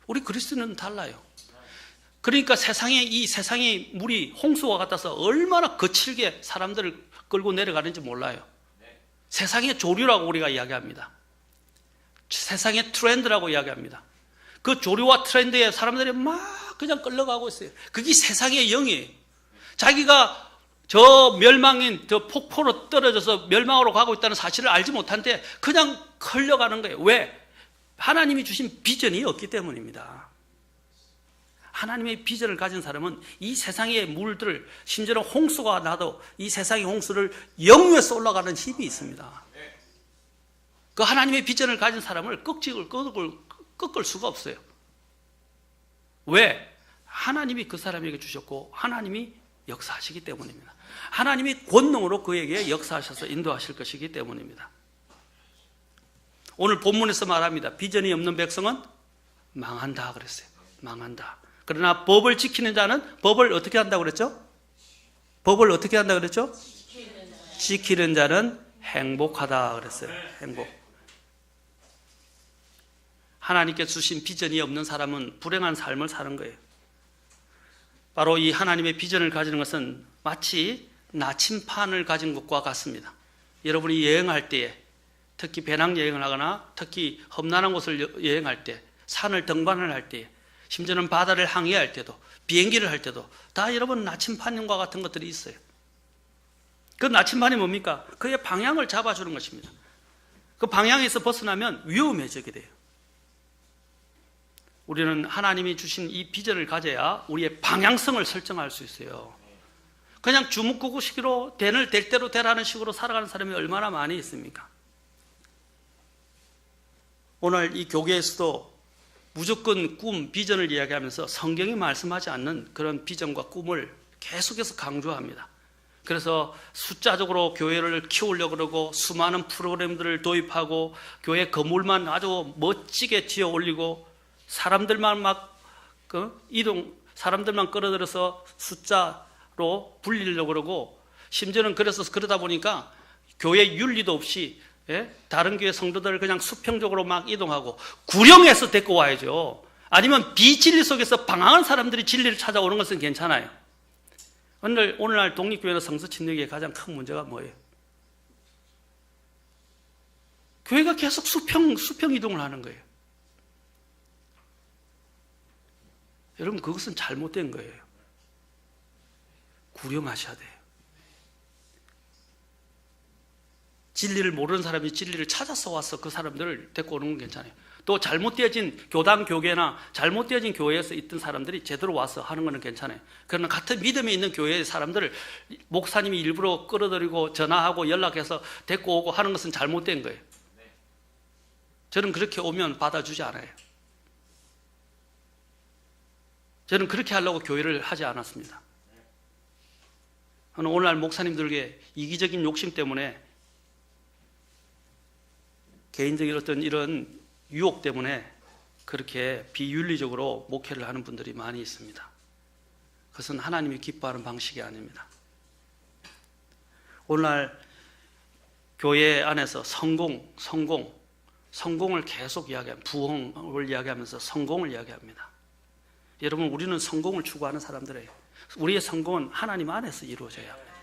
우리 그리스도는 달라요. 그러니까 이 세상의 물이 홍수와 같아서 얼마나 거칠게 사람들을 끌고 내려가는지 몰라요. 세상의 조류라고 우리가 이야기합니다. 세상의 트렌드라고 이야기합니다. 그 조류와 트렌드에 사람들이 막 그냥 끌려가고 있어요. 그게 세상의 영이에요. 자기가 저 멸망인 저 폭포로 떨어져서 멸망으로 가고 있다는 사실을 알지 못한데 그냥 끌려가는 거예요. 왜? 하나님이 주신 비전이 없기 때문입니다. 하나님의 비전을 가진 사람은 이 세상의 물들을, 심지어는 홍수가 나도 이 세상의 홍수를 영위에서 올라가는 힘이 있습니다. 그 하나님의 비전을 가진 사람을 꺾을 수가 없어요. 왜? 하나님이 그 사람에게 주셨고 하나님이 역사하시기 때문입니다. 하나님이 권능으로 그에게 역사하셔서 인도하실 것이기 때문입니다. 오늘 본문에서 말합니다. 비전이 없는 백성은 망한다 그랬어요. 망한다. 그러나 법을 지키는 자는 법을 어떻게 한다고 그랬죠? 법을 어떻게 한다고 그랬죠? 지키는 자는 행복하다 그랬어요. 행복. 하나님께 주신 비전이 없는 사람은 불행한 삶을 사는 거예요. 바로 이 하나님의 비전을 가지는 것은 마치 나침판을 가진 것과 같습니다. 여러분이 여행할 때에, 특히 배낭여행을 하거나 특히 험난한 곳을 여행할 때, 산을 등반을 할 때 심지어는 바다를 항해할 때도, 비행기를 할 때도 다 여러분 나침반과 같은 것들이 있어요. 그 나침반이 뭡니까? 그의 방향을 잡아주는 것입니다. 그 방향에서 벗어나면 위험해지게 돼요. 우리는 하나님이 주신 이 비전을 가져야 우리의 방향성을 설정할 수 있어요. 그냥 주먹구구식으로 될 대로 되라는 식으로 살아가는 사람이 얼마나 많이 있습니까? 오늘 이 교계에서도 무조건 꿈, 비전을 이야기하면서 성경이 말씀하지 않는 그런 비전과 꿈을 계속해서 강조합니다. 그래서 숫자적으로 교회를 키우려고 그러고 수많은 프로그램들을 도입하고 교회 건물만 아주 멋지게 지어 올리고 사람들만 사람들만 끌어들여서 숫자로 불리려고 그러고 심지어는 그러다 보니까 교회 윤리도 없이 다른 교회 성도들을 그냥 수평적으로 막 이동하고 구령해서 데리고 와야죠. 아니면 비진리 속에서 방황한 사람들이 진리를 찾아오는 것은 괜찮아요. 오늘날 독립교회나 성서 침략의 가장 큰 문제가 뭐예요? 교회가 계속 수평 이동을 하는 거예요. 여러분, 그것은 잘못된 거예요. 구령하셔야 돼요. 진리를 모르는 사람이 진리를 찾아서 와서 그 사람들을 데리고 오는 건 괜찮아요. 또 잘못되어진 교단, 교계나 잘못되어진 교회에서 있던 사람들이 제대로 와서 하는 건 괜찮아요. 그러나 같은 믿음에 있는 교회의 사람들을 목사님이 일부러 끌어들이고 전화하고 연락해서 데리고 오고 하는 것은 잘못된 거예요. 저는 그렇게 오면 받아주지 않아요. 저는 그렇게 하려고 교회를 하지 않았습니다. 저는 오늘날 목사님들에게 이기적인 욕심 때문에 개인적인 어떤 이런 유혹 때문에 그렇게 비윤리적으로 목회를 하는 분들이 많이 있습니다. 그것은 하나님이 기뻐하는 방식이 아닙니다. 오늘날 교회 안에서 성공을 계속 이야기합니다. 부흥을 이야기하면서 성공을 이야기합니다. 여러분, 우리는 성공을 추구하는 사람들이에요. 우리의 성공은 하나님 안에서 이루어져야 합니다.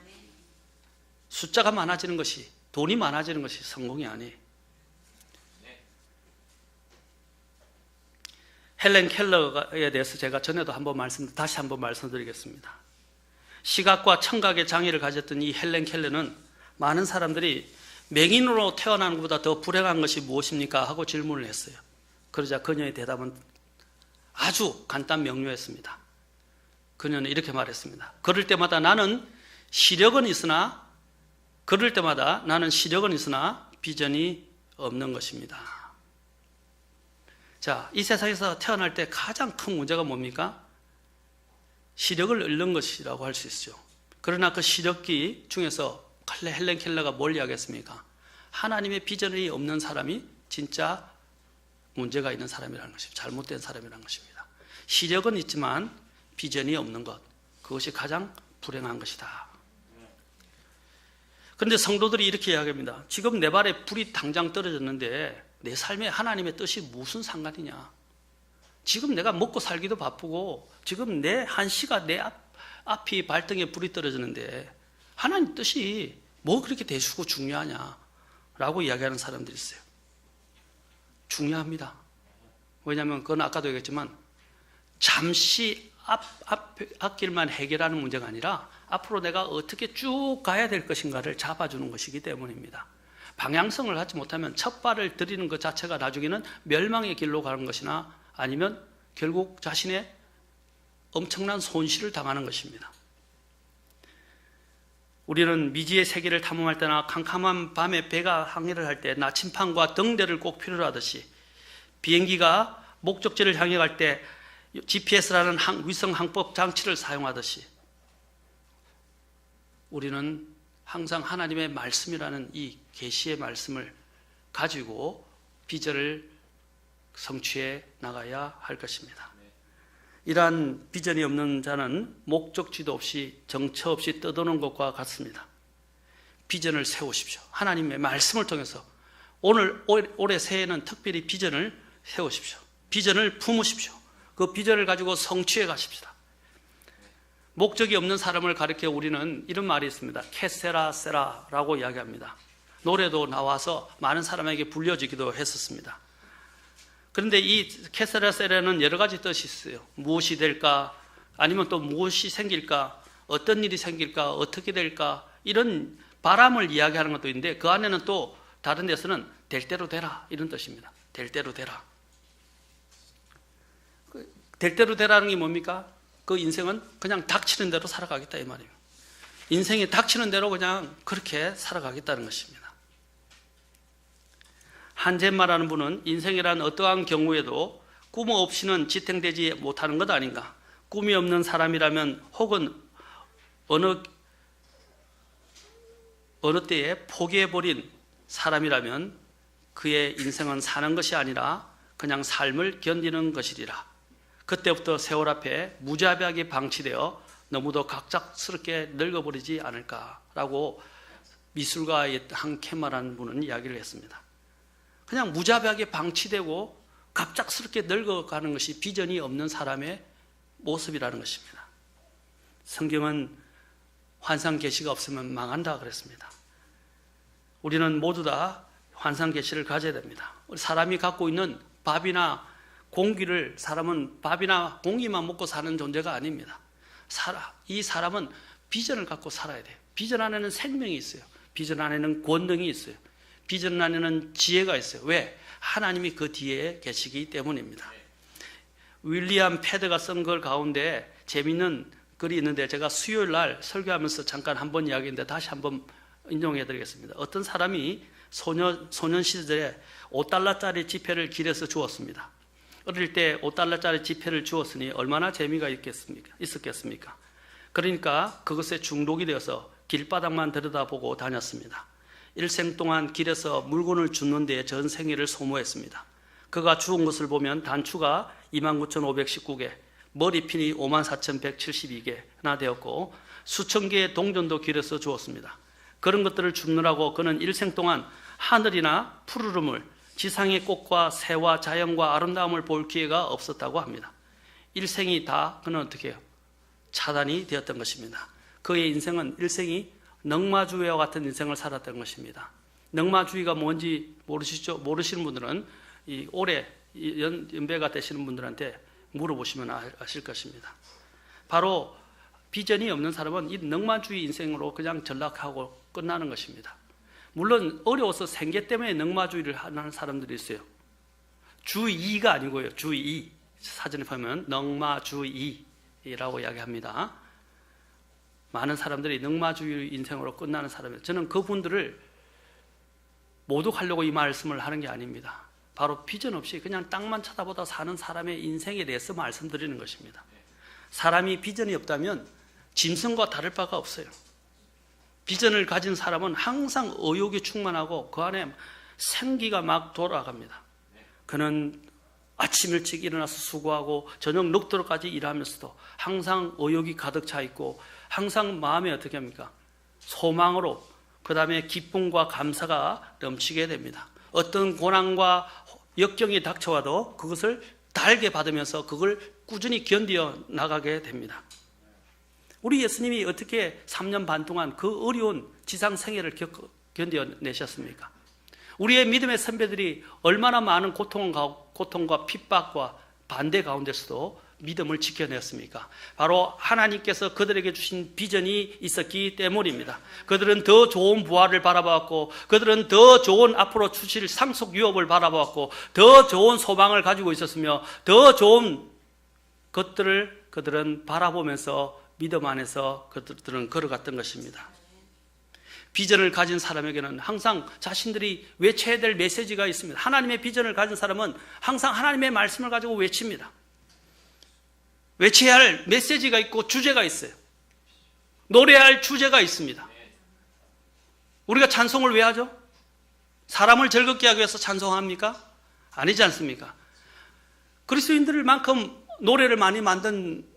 숫자가 많아지는 것이, 돈이 많아지는 것이 성공이 아니에요. 헬렌 켈러에 대해서 제가 전에도 다시 한번 말씀드리겠습니다. 시각과 청각의 장애를 가졌던 이 헬렌 켈러는 많은 사람들이 맹인으로 태어나는 것보다 더 불행한 것이 무엇입니까? 하고 질문을 했어요. 그러자 그녀의 대답은 아주 간단 명료했습니다. 그녀는 이렇게 말했습니다. 그럴 때마다 나는 시력은 있으나 비전이 없는 것입니다. 자, 이 세상에서 태어날 때 가장 큰 문제가 뭡니까? 시력을 잃는 것이라고 할 수 있죠. 그러나 그 시력기 중에서 헬렌 켈러가 뭘 이야기했습니까? 하나님의 비전이 없는 사람이 진짜 문제가 있는 사람이라는 것입니다. 잘못된 사람이라는 것입니다. 시력은 있지만 비전이 없는 것, 그것이 가장 불행한 것이다. 그런데 성도들이 이렇게 이야기합니다. 지금 내 발에 불이 당장 떨어졌는데 내 삶에 하나님의 뜻이 무슨 상관이냐? 지금 내가 먹고 살기도 바쁘고 지금 내 한시가 내 앞이 발등에 불이 떨어지는데 하나님 뜻이 뭐 그렇게 대수고 중요하냐? 라고 이야기하는 사람들이 있어요. 중요합니다. 왜냐하면 그건 아까도 얘기했지만 잠시 앞길만 해결하는 문제가 아니라 앞으로 내가 어떻게 쭉 가야 될 것인가를 잡아주는 것이기 때문입니다. 방향성을 갖지 못하면 첫 발을 들이는 것 자체가 나중에는 멸망의 길로 가는 것이나 아니면 결국 자신의 엄청난 손실을 당하는 것입니다. 우리는 미지의 세계를 탐험할 때나 캄캄한 밤에 배가 항해를 할 때 나침판과 등대를 꼭 필요로 하듯이 비행기가 목적지를 향해 갈 때 GPS라는 위성 항법 장치를 사용하듯이 우리는 항상 하나님의 말씀이라는 이 계시의 말씀을 가지고 비전을 성취해 나가야 할 것입니다. 이러한 비전이 없는 자는 목적지도 없이 정처 없이 떠도는 것과 같습니다. 비전을 세우십시오. 하나님의 말씀을 통해서 올해 새해에는 특별히 비전을 세우십시오. 비전을 품으십시오. 그 비전을 가지고 성취해 가십시다. 목적이 없는 사람을 가리켜 우리는 이런 말이 있습니다. 케세라세라라고 이야기합니다. 노래도 나와서 많은 사람에게 불려지기도 했었습니다. 그런데 이 케세라세라는 여러 가지 뜻이 있어요. 무엇이 될까? 아니면 또 무엇이 생길까? 어떤 일이 생길까? 어떻게 될까? 이런 바람을 이야기하는 것도 있는데 그 안에는 또 다른 데서는 될 대로 되라 이런 뜻입니다. 될 대로 되라. 될 대로 되라는 게 뭡니까? 그 인생은 그냥 닥치는 대로 살아가겠다 이 말이에요. 인생이 닥치는 대로 그냥 그렇게 살아가겠다는 것입니다. 한젠마라는 분은 인생이란 어떠한 경우에도 꿈 없이는 지탱되지 못하는 것 아닌가. 꿈이 없는 사람이라면 혹은 어느 때에 포기해버린 사람이라면 그의 인생은 사는 것이 아니라 그냥 삶을 견디는 것이리라. 그때부터 세월 앞에 무자비하게 방치되어 너무도 갑작스럽게 늙어버리지 않을까라고 미술가의 한케마라는 분은 이야기를 했습니다. 그냥 무자비하게 방치되고 갑작스럽게 늙어가는 것이 비전이 없는 사람의 모습이라는 것입니다. 성경은 환상 계시가 없으면 망한다 그랬습니다. 우리는 모두 다 환상 계시를 가져야 됩니다. 사람이 갖고 있는 밥이나 공기를 사람은 밥이나 공기만 먹고 사는 존재가 아닙니다. 이 사람은 비전을 갖고 살아야 돼요. 비전 안에는 생명이 있어요. 비전 안에는 권능이 있어요. 비전 안에는 지혜가 있어요. 왜? 하나님이 그 뒤에 계시기 때문입니다. 윌리엄 패드가 쓴 글 가운데 재미있는 글이 있는데 제가 수요일 날 설교하면서 잠깐 한번 이야기했는데 다시 한번 인용해 드리겠습니다. 어떤 사람이 소년 시절에 5달러짜리 지폐를 길에서 주었습니다. 어릴 때 5달러짜리 지폐를 주었으니 얼마나 재미가 있었겠습니까? 그러니까 그것에 중독이 되어서 길바닥만 들여다보고 다녔습니다. 일생 동안 길에서 물건을 줍는 데에 전 생애를 소모했습니다. 그가 주운 것을 보면 단추가 29,519개, 머리핀이 54,172개나 되었고 수천 개의 동전도 길에서 주었습니다. 그런 것들을 줍느라고 그는 일생 동안 하늘이나 푸르름을, 지상의 꽃과 새와 자연과 아름다움을 볼 기회가 없었다고 합니다. 일생이 다 그는 어떻게 해요? 차단이 되었던 것입니다. 그의 인생은 일생이 넝마주의와 같은 인생을 살았던 것입니다. 넝마주의가 뭔지 모르시죠? 모르시는 분들은 올해 연배가 되시는 분들한테 물어보시면 아실 것입니다. 바로 비전이 없는 사람은 이 넝마주의 인생으로 그냥 전락하고 끝나는 것입니다. 물론 어려워서 생계 때문에 넝마주의를 하는 사람들이 있어요. 주의가 아니고요. 주의. 사전에 보면 넝마주의라고 이야기합니다. 많은 사람들이 넝마주의 인생으로 끝나는 사람이에요. 저는 그분들을 모독하려고 이 말씀을 하는 게 아닙니다. 바로 비전 없이 그냥 땅만 쳐다보다 사는 사람의 인생에 대해서 말씀드리는 것입니다. 사람이 비전이 없다면 짐승과 다를 바가 없어요. 비전을 가진 사람은 항상 의욕이 충만하고 그 안에 생기가 막 돌아갑니다. 그는 아침 일찍 일어나서 수고하고 저녁 늦도록까지 일하면서도 항상 의욕이 가득 차 있고 항상 마음에 어떻게 합니까? 소망으로 그 다음에 기쁨과 감사가 넘치게 됩니다. 어떤 고난과 역경이 닥쳐와도 그것을 달게 받으면서 그걸 꾸준히 견디어 나가게 됩니다. 우리 예수님이 어떻게 3년 반 동안 그 어려운 지상 생애를 견뎌내셨습니까? 우리의 믿음의 선배들이 얼마나 많은 고통과 핍박과 반대 가운데서도 믿음을 지켜냈습니까? 바로 하나님께서 그들에게 주신 비전이 있었기 때문입니다. 그들은 더 좋은 부활을 바라보았고 그들은 더 좋은 앞으로 주실 상속 유업을 바라보았고 더 좋은 소망을 가지고 있었으며 더 좋은 것들을 그들은 바라보면서 믿음 안에서 그들은 걸어갔던 것입니다. 비전을 가진 사람에게는 항상 자신들이 외쳐야 될 메시지가 있습니다. 하나님의 비전을 가진 사람은 항상 하나님의 말씀을 가지고 외칩니다. 외쳐야 할 메시지가 있고 주제가 있어요. 노래해야 할 주제가 있습니다. 우리가 찬송을 왜 하죠? 사람을 즐겁게 하기 위해서 찬송합니까? 아니지 않습니까? 그리스도인들만큼 노래를 많이 만든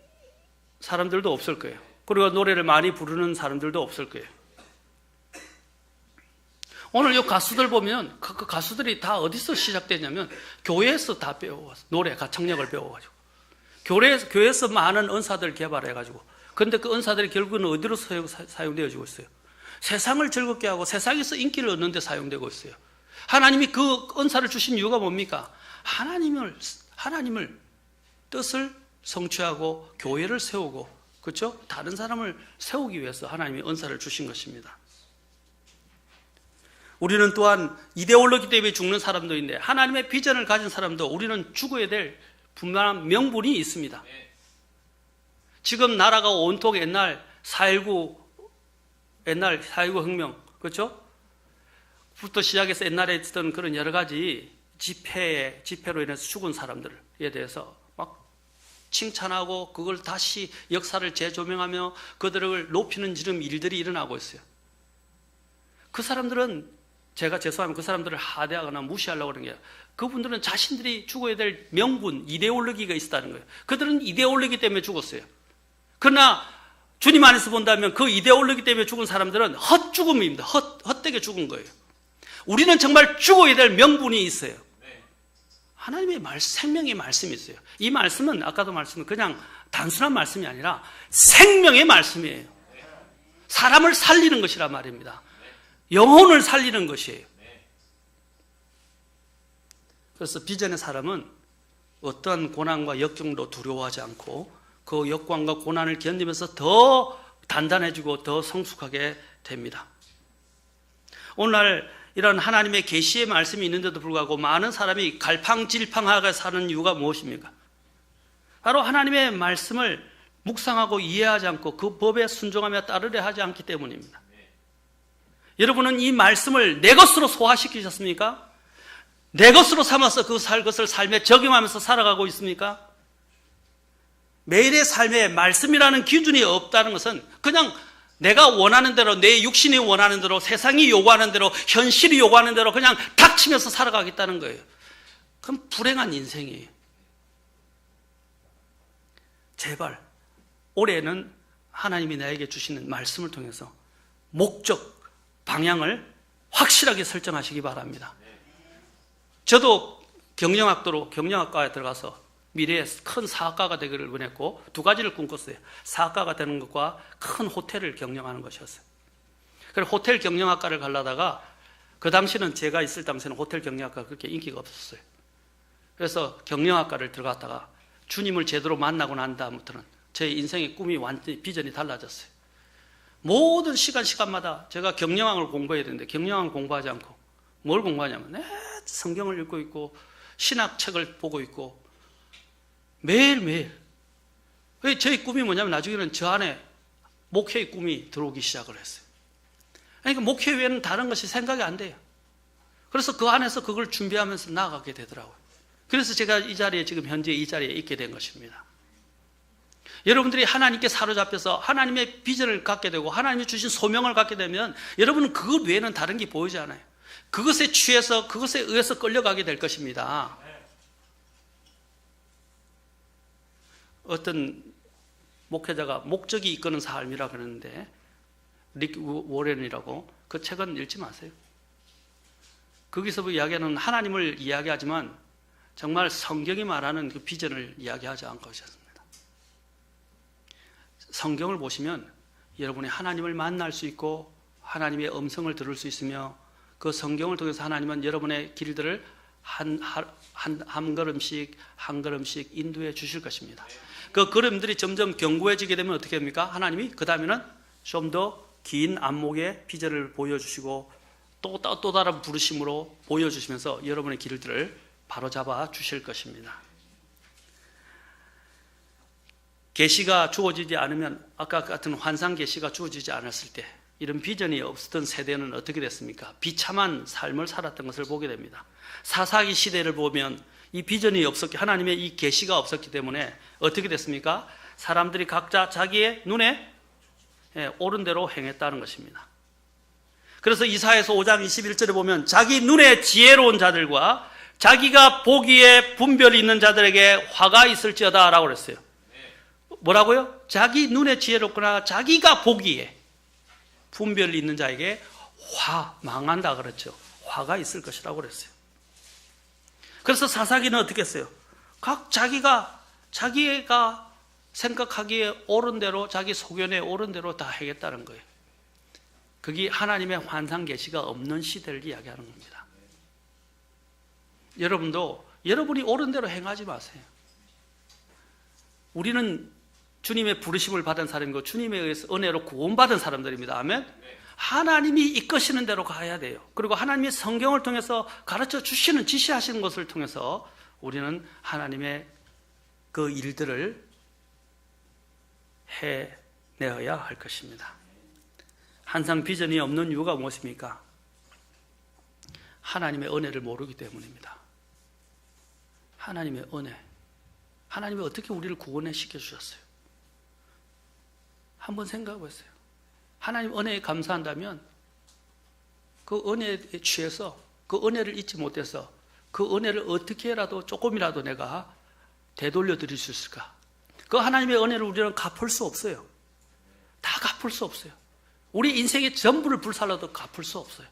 사람들도 없을 거예요. 그리고 노래를 많이 부르는 사람들도 없을 거예요. 오늘 이 가수들 보면 그 가수들이 다 어디서 시작됐냐면 교회에서 다 배워왔어요. 노래, 가창력을 배워가지고. 교회에서 많은 은사들을 개발해가지고. 그런데 그 은사들이 결국은 어디로 사용되어지고 있어요? 세상을 즐겁게 하고 세상에서 인기를 얻는 데 사용되고 있어요. 하나님이 그 은사를 주신 이유가 뭡니까? 하나님을 뜻을 성취하고 교회를 세우고, 그렇죠? 다른 사람을 세우기 위해서 하나님이 은사를 주신 것입니다. 우리는 또한 이데올로기 때문에 죽는 사람도 있는데, 하나님의 비전을 가진 사람도 우리는 죽어야 될 분명한 명분이 있습니다. 지금 나라가 온통 옛날 4.19 혁명, 그렇죠? 부터 시작해서 옛날에 있었던 그런 여러 가지 집회로 인해서 죽은 사람들에 대해서 막 칭찬하고 그걸 다시 역사를 재조명하며 그들을 높이는 지름 일들이 일어나고 있어요. 그 사람들은, 제가 죄송하면 그 사람들을 하대하거나 무시하려고 하는 게 아니라, 그분들은 자신들이 죽어야 될 명분, 이데올로기가 있었다는 거예요. 그들은 이데올로기 때문에 죽었어요. 그러나 주님 안에서 본다면 그 이데올로기 때문에 죽은 사람들은 헛죽음입니다. 헛되게 죽은 거예요. 우리는 정말 죽어야 될 명분이 있어요. 하나님의 생명의 말씀이 있어요. 이 말씀은 아까도 말씀은 그냥 단순한 말씀이 아니라 생명의 말씀이에요. 사람을 살리는 것이란 말입니다. 영혼을 살리는 것이에요. 그래서 비전의 사람은 어떠한 고난과 역경도 두려워하지 않고 그 역광과 고난을 견디면서 더 단단해지고 더 성숙하게 됩니다. 오늘날 이런 하나님의 계시의 말씀이 있는데도 불구하고 많은 사람이 갈팡질팡하게 사는 이유가 무엇입니까? 바로 하나님의 말씀을 묵상하고 이해하지 않고 그 법에 순종하며 따르려 하지 않기 때문입니다. 여러분은 이 말씀을 내 것으로 소화시키셨습니까? 내 것으로 삼아서 그것을 삶에 적용하면서 살아가고 있습니까? 매일의 삶에 말씀이라는 기준이 없다는 것은 그냥 내가 원하는 대로, 내 육신이 원하는 대로, 세상이 요구하는 대로, 현실이 요구하는 대로 그냥 닥치면서 살아가겠다는 거예요. 그럼 불행한 인생이에요. 제발 올해는 하나님이 나에게 주시는 말씀을 통해서 목적, 방향을 확실하게 설정하시기 바랍니다. 저도 경영학과에 들어가서 미래에 큰 사학가가 되기를 원했고 두 가지를 꿈꿨어요. 사학가가 되는 것과 큰 호텔을 경영하는 것이었어요. 그래서 호텔 경영학과를 가려다가 그 당시는 제가 있을 당시에는 호텔 경영학과가 그렇게 인기가 없었어요. 그래서 경영학과를 들어갔다가 주님을 제대로 만나고 난 다음부터는 제 인생의 꿈이 완전히 비전이 달라졌어요. 모든 시간마다 제가 경영학을 공부해야 되는데 경영학을 공부하지 않고 뭘 공부하냐면 성경을 읽고 있고 신학책을 보고 있고 매일매일. 저의 꿈이 뭐냐면 나중에는 저 안에 목회의 꿈이 들어오기 시작을 했어요. 그러니까 목회 외에는 다른 것이 생각이 안 돼요. 그래서 그 안에서 그걸 준비하면서 나아가게 되더라고요. 그래서 제가 이 자리에 지금 현재 이 자리에 있게 된 것입니다. 여러분들이 하나님께 사로잡혀서 하나님의 비전을 갖게 되고 하나님이 주신 소명을 갖게 되면 여러분은 그것 외에는 다른 게 보이지 않아요. 그것에 취해서 그것에 의해서 끌려가게 될 것입니다. 어떤 목회자가 목적이 이끄는 삶이라고 그러는데 릭 워렌이라고, 그 책은 읽지 마세요. 거기서 이야기하는 하나님을 이야기하지만 정말 성경이 말하는 그 비전을 이야기하지 않고 있었습니다. 성경을 보시면 여러분이 하나님을 만날 수 있고 하나님의 음성을 들을 수 있으며 그 성경을 통해서 하나님은 여러분의 길들을 한 걸음씩 한 걸음씩 인도해 주실 것입니다. 그 걸음들이 점점 견고해지게 되면 어떻게 됩니까? 하나님이 그 다음에는 좀 더 긴 안목의 비전을 보여주시고 또 다른 부르심으로 보여주시면서 여러분의 길들을 바로잡아 주실 것입니다. 계시가 주어지지 않으면, 아까 같은 환상 계시가 주어지지 않았을 때 이런 비전이 없었던 세대는 어떻게 됐습니까? 비참한 삶을 살았던 것을 보게 됩니다. 사사기 시대를 보면 이 비전이 없었기, 하나님의 이 계시가 없었기 때문에 어떻게 됐습니까? 사람들이 각자 자기의 눈에 옳은 대로 행했다는 것입니다. 그래서 이사야서 5장 21절에 보면 자기 눈에 지혜로운 자들과 자기가 보기에 분별이 있는 자들에게 화가 있을지어다 라고 그랬어요. 뭐라고요? 자기 눈에 지혜롭거나 자기가 보기에 분별이 있는 자에게 망한다 그랬죠. 화가 있을 것이라고 그랬어요. 그래서 사사기는 어떻게 했어요? 자기가 생각하기에 옳은 대로, 자기 소견에 옳은 대로 다 하겠다는 거예요. 그게 하나님의 환상 계시가 없는 시대를 이야기하는 겁니다. 여러분도 여러분이 옳은 대로 행하지 마세요. 우리는 주님의 부르심을 받은 사람이고 주님에 의해서 은혜로 구원받은 사람들입니다. 아멘. 하나님이 이끄시는 대로 가야 돼요. 그리고 하나님의 성경을 통해서 가르쳐 주시는, 지시하시는 것을 통해서 우리는 하나님의 그 일들을 해내어야 할 것입니다. 항상 비전이 없는 이유가 무엇입니까? 하나님의 은혜를 모르기 때문입니다. 하나님의 은혜. 하나님이 어떻게 우리를 구원해 시켜주셨어요? 한번 생각해 보세요. 하나님 은혜에 감사한다면 그 은혜에 취해서 그 은혜를 잊지 못해서 그 은혜를 어떻게라도 조금이라도 내가 되돌려 드릴 수 있을까? 그 하나님의 은혜를 우리는 갚을 수 없어요. 다 갚을 수 없어요. 우리 인생의 전부를 불살라도 갚을 수 없어요.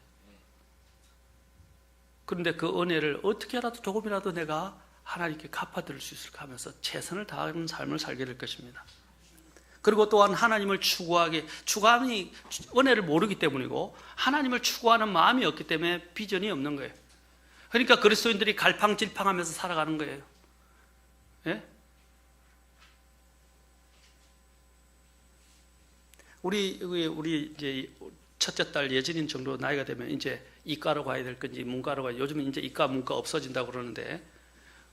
그런데 그 은혜를 어떻게라도 조금이라도 내가 하나님께 갚아드릴 수 있을까 하면서 최선을 다하는 삶을 살게 될 것입니다. 그리고 또한 하나님을 추구함이 은혜를 모르기 때문이고 하나님을 추구하는 마음이 없기 때문에 비전이 없는 거예요. 그러니까 그리스도인들이 갈팡질팡하면서 살아가는 거예요. 예? 우리 이제 첫째 딸 예진인 정도 나이가 되면 이제 이과로 가야 될 건지 문과로 가야, 요즘은 이제 이과 문과 없어진다고 그러는데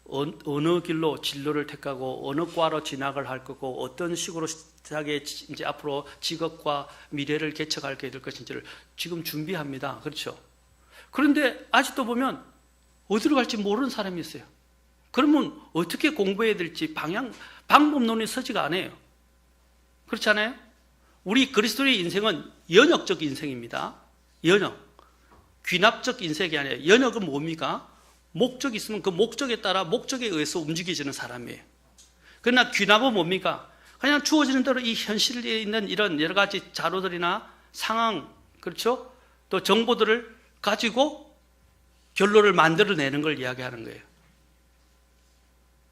어느 길로 진로를 택하고 어느 과로 진학을 할 거고 어떤 식으로 자기의 이제 앞으로 직업과 미래를 개척하게 될 것인지를 지금 준비합니다. 그렇죠? 그런데 아직도 보면 어디로 갈지 모르는 사람이 있어요. 그러면 어떻게 공부해야 될지 방법론이 서지가 않아요. 그렇지 않아요? 우리 그리스도의 인생은 연역적 인생입니다. 연역. 귀납적 인생이 아니에요. 연역은 뭡니까? 목적이 있으면 그 목적에 따라 목적에 의해서 움직여지는 사람이에요. 그러나 귀납은 뭡니까? 그냥 주어지는 대로 이 현실에 있는 이런 여러 가지 자료들이나 상황, 그렇죠? 또 정보들을 가지고 결론을 만들어내는 걸 이야기하는 거예요.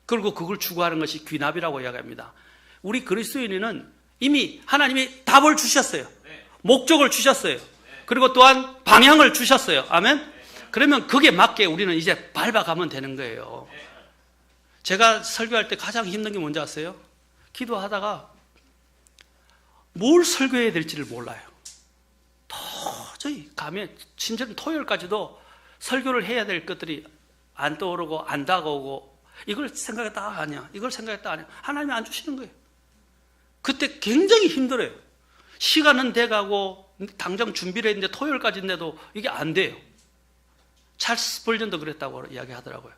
그리고 그걸 추구하는 것이 귀납이라고 이야기합니다. 우리 그리스도인은 이미 하나님이 답을 주셨어요. 목적을 주셨어요. 그리고 또한 방향을 주셨어요. 아멘? 그러면 그게 맞게 우리는 이제 밟아가면 되는 거예요. 제가 설교할 때 가장 힘든 게 뭔지 아세요? 기도하다가 뭘 설교해야 될지를 몰라요. 도저히 가면 심지어는 토요일까지도 설교를 해야 될 것들이 안 떠오르고 안 다가오고 이걸 생각했다 하냐 이걸 생각했다 하냐 하나님이 안 주시는 거예요. 그때 굉장히 힘들어요. 시간은 돼가고 당장 준비를 했는데 토요일까지인데도 이게 안 돼요. 찰스 스펄전도 그랬다고 이야기하더라고요.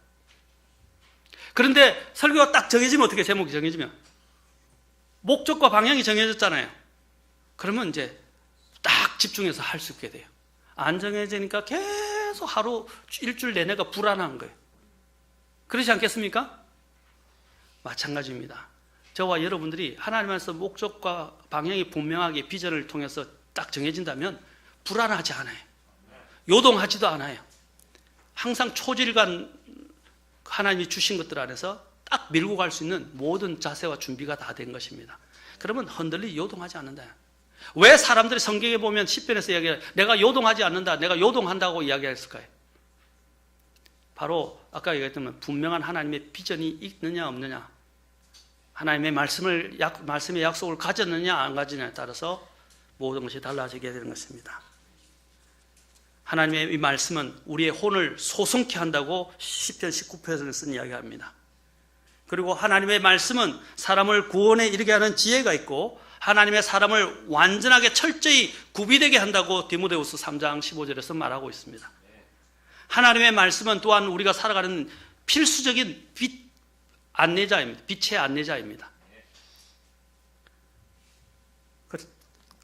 그런데 설교가 딱 정해지면 어떻게 제목이 정해지면 목적과 방향이 정해졌잖아요. 그러면 이제 딱 집중해서 할 수 있게 돼요. 안 정해지니까 계속 하루 일주일 내내가 불안한 거예요. 그렇지 않겠습니까? 마찬가지입니다. 저와 여러분들이 하나님 안에서 목적과 방향이 분명하게 비전을 통해서 딱 정해진다면 불안하지 않아요. 요동하지도 않아요. 항상 초질간 하나님이 주신 것들 안에서 딱 밀고 갈 수 있는 모든 자세와 준비가 다 된 것입니다. 그러면 흔들리 요동하지 않는다. 왜 사람들이 성경에 보면 시편에서 이야기해요. 내가 요동하지 않는다. 내가 요동한다고 이야기했을까요? 바로 아까 얘기했던 분명한 하나님의 비전이 있느냐 없느냐, 하나님의 말씀의 약속을 가졌느냐 안 가졌느냐에 따라서 모든 것이 달라지게 되는 것입니다. 하나님의 이 말씀은 우리의 혼을 소성케 한다고 시편 19편에서 쓴 이야기합니다. 그리고 하나님의 말씀은 사람을 구원에 이르게 하는 지혜가 있고 하나님의 사람을 완전하게 철저히 구비되게 한다고 디모데후서 3장 15절에서 말하고 있습니다. 하나님의 말씀은 또한 우리가 살아가는 필수적인 안내자입니다. 빛의 안내자입니다.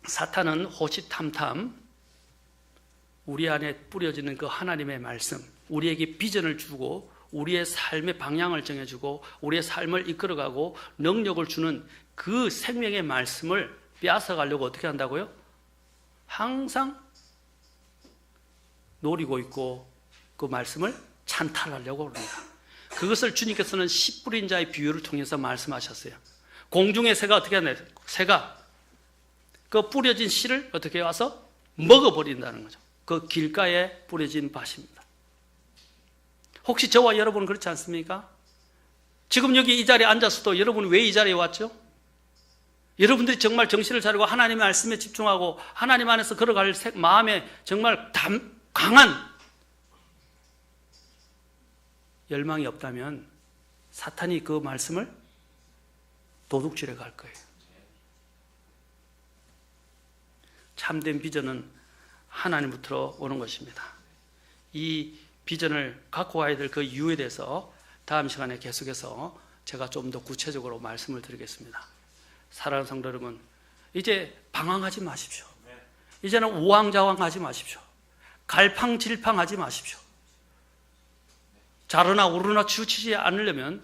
사탄은 호시탐탐 우리 안에 뿌려지는 그 하나님의 말씀, 우리에게 비전을 주고 우리의 삶의 방향을 정해주고 우리의 삶을 이끌어가고 능력을 주는 그 생명의 말씀을 빼앗아가려고 어떻게 한다고요? 항상 노리고 있고 그 말씀을 찬탈하려고 합니다. 그것을 주님께서는 씨 뿌린 자의 비유를 통해서 말씀하셨어요. 공중의 새가 어떻게 하나요? 새가 그 뿌려진 씨를 어떻게 와서 먹어버린다는 거죠. 그 길가에 뿌려진 밭입니다. 혹시 저와 여러분은 그렇지 않습니까? 지금 여기 이 자리에 앉아서도 여러분은 왜 이 자리에 왔죠? 여러분들이 정말 정신을 차리고 하나님의 말씀에 집중하고 하나님 안에서 걸어갈 마음에 정말 강한 열망이 없다면 사탄이 그 말씀을 도둑질해 갈 거예요. 참된 비전은 하나님부터 오는 것입니다. 이 비전을 갖고 가야 될 그 이유에 대해서 다음 시간에 계속해서 제가 좀 더 구체적으로 말씀을 드리겠습니다. 사랑하는 성도 여러분, 이제 방황하지 마십시오. 이제는 우왕좌왕하지 마십시오. 갈팡질팡하지 마십시오. 자르나 오르나 치우치지 않으려면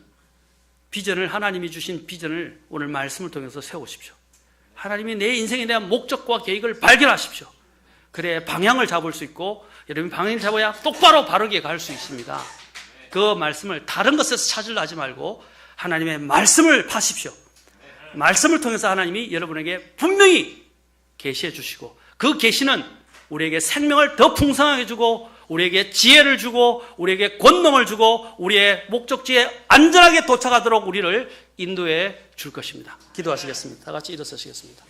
비전을, 하나님이 주신 비전을 오늘 말씀을 통해서 세우십시오. 하나님이 내 인생에 대한 목적과 계획을 발견하십시오. 그래 방향을 잡을 수 있고, 여러분이 방향을 잡아야 똑바로 바르게 갈 수 있습니다. 그 말씀을 다른 것에서 찾으려 하지 말고 하나님의 말씀을 파십시오. 말씀을 통해서 하나님이 여러분에게 분명히 계시해 주시고, 그 계시는 우리에게 생명을 더 풍성하게 주고, 우리에게 지혜를 주고, 우리에게 권능을 주고, 우리의 목적지에 안전하게 도착하도록 우리를 인도해 줄 것입니다. 기도하시겠습니다. 다 같이 일어서시겠습니다.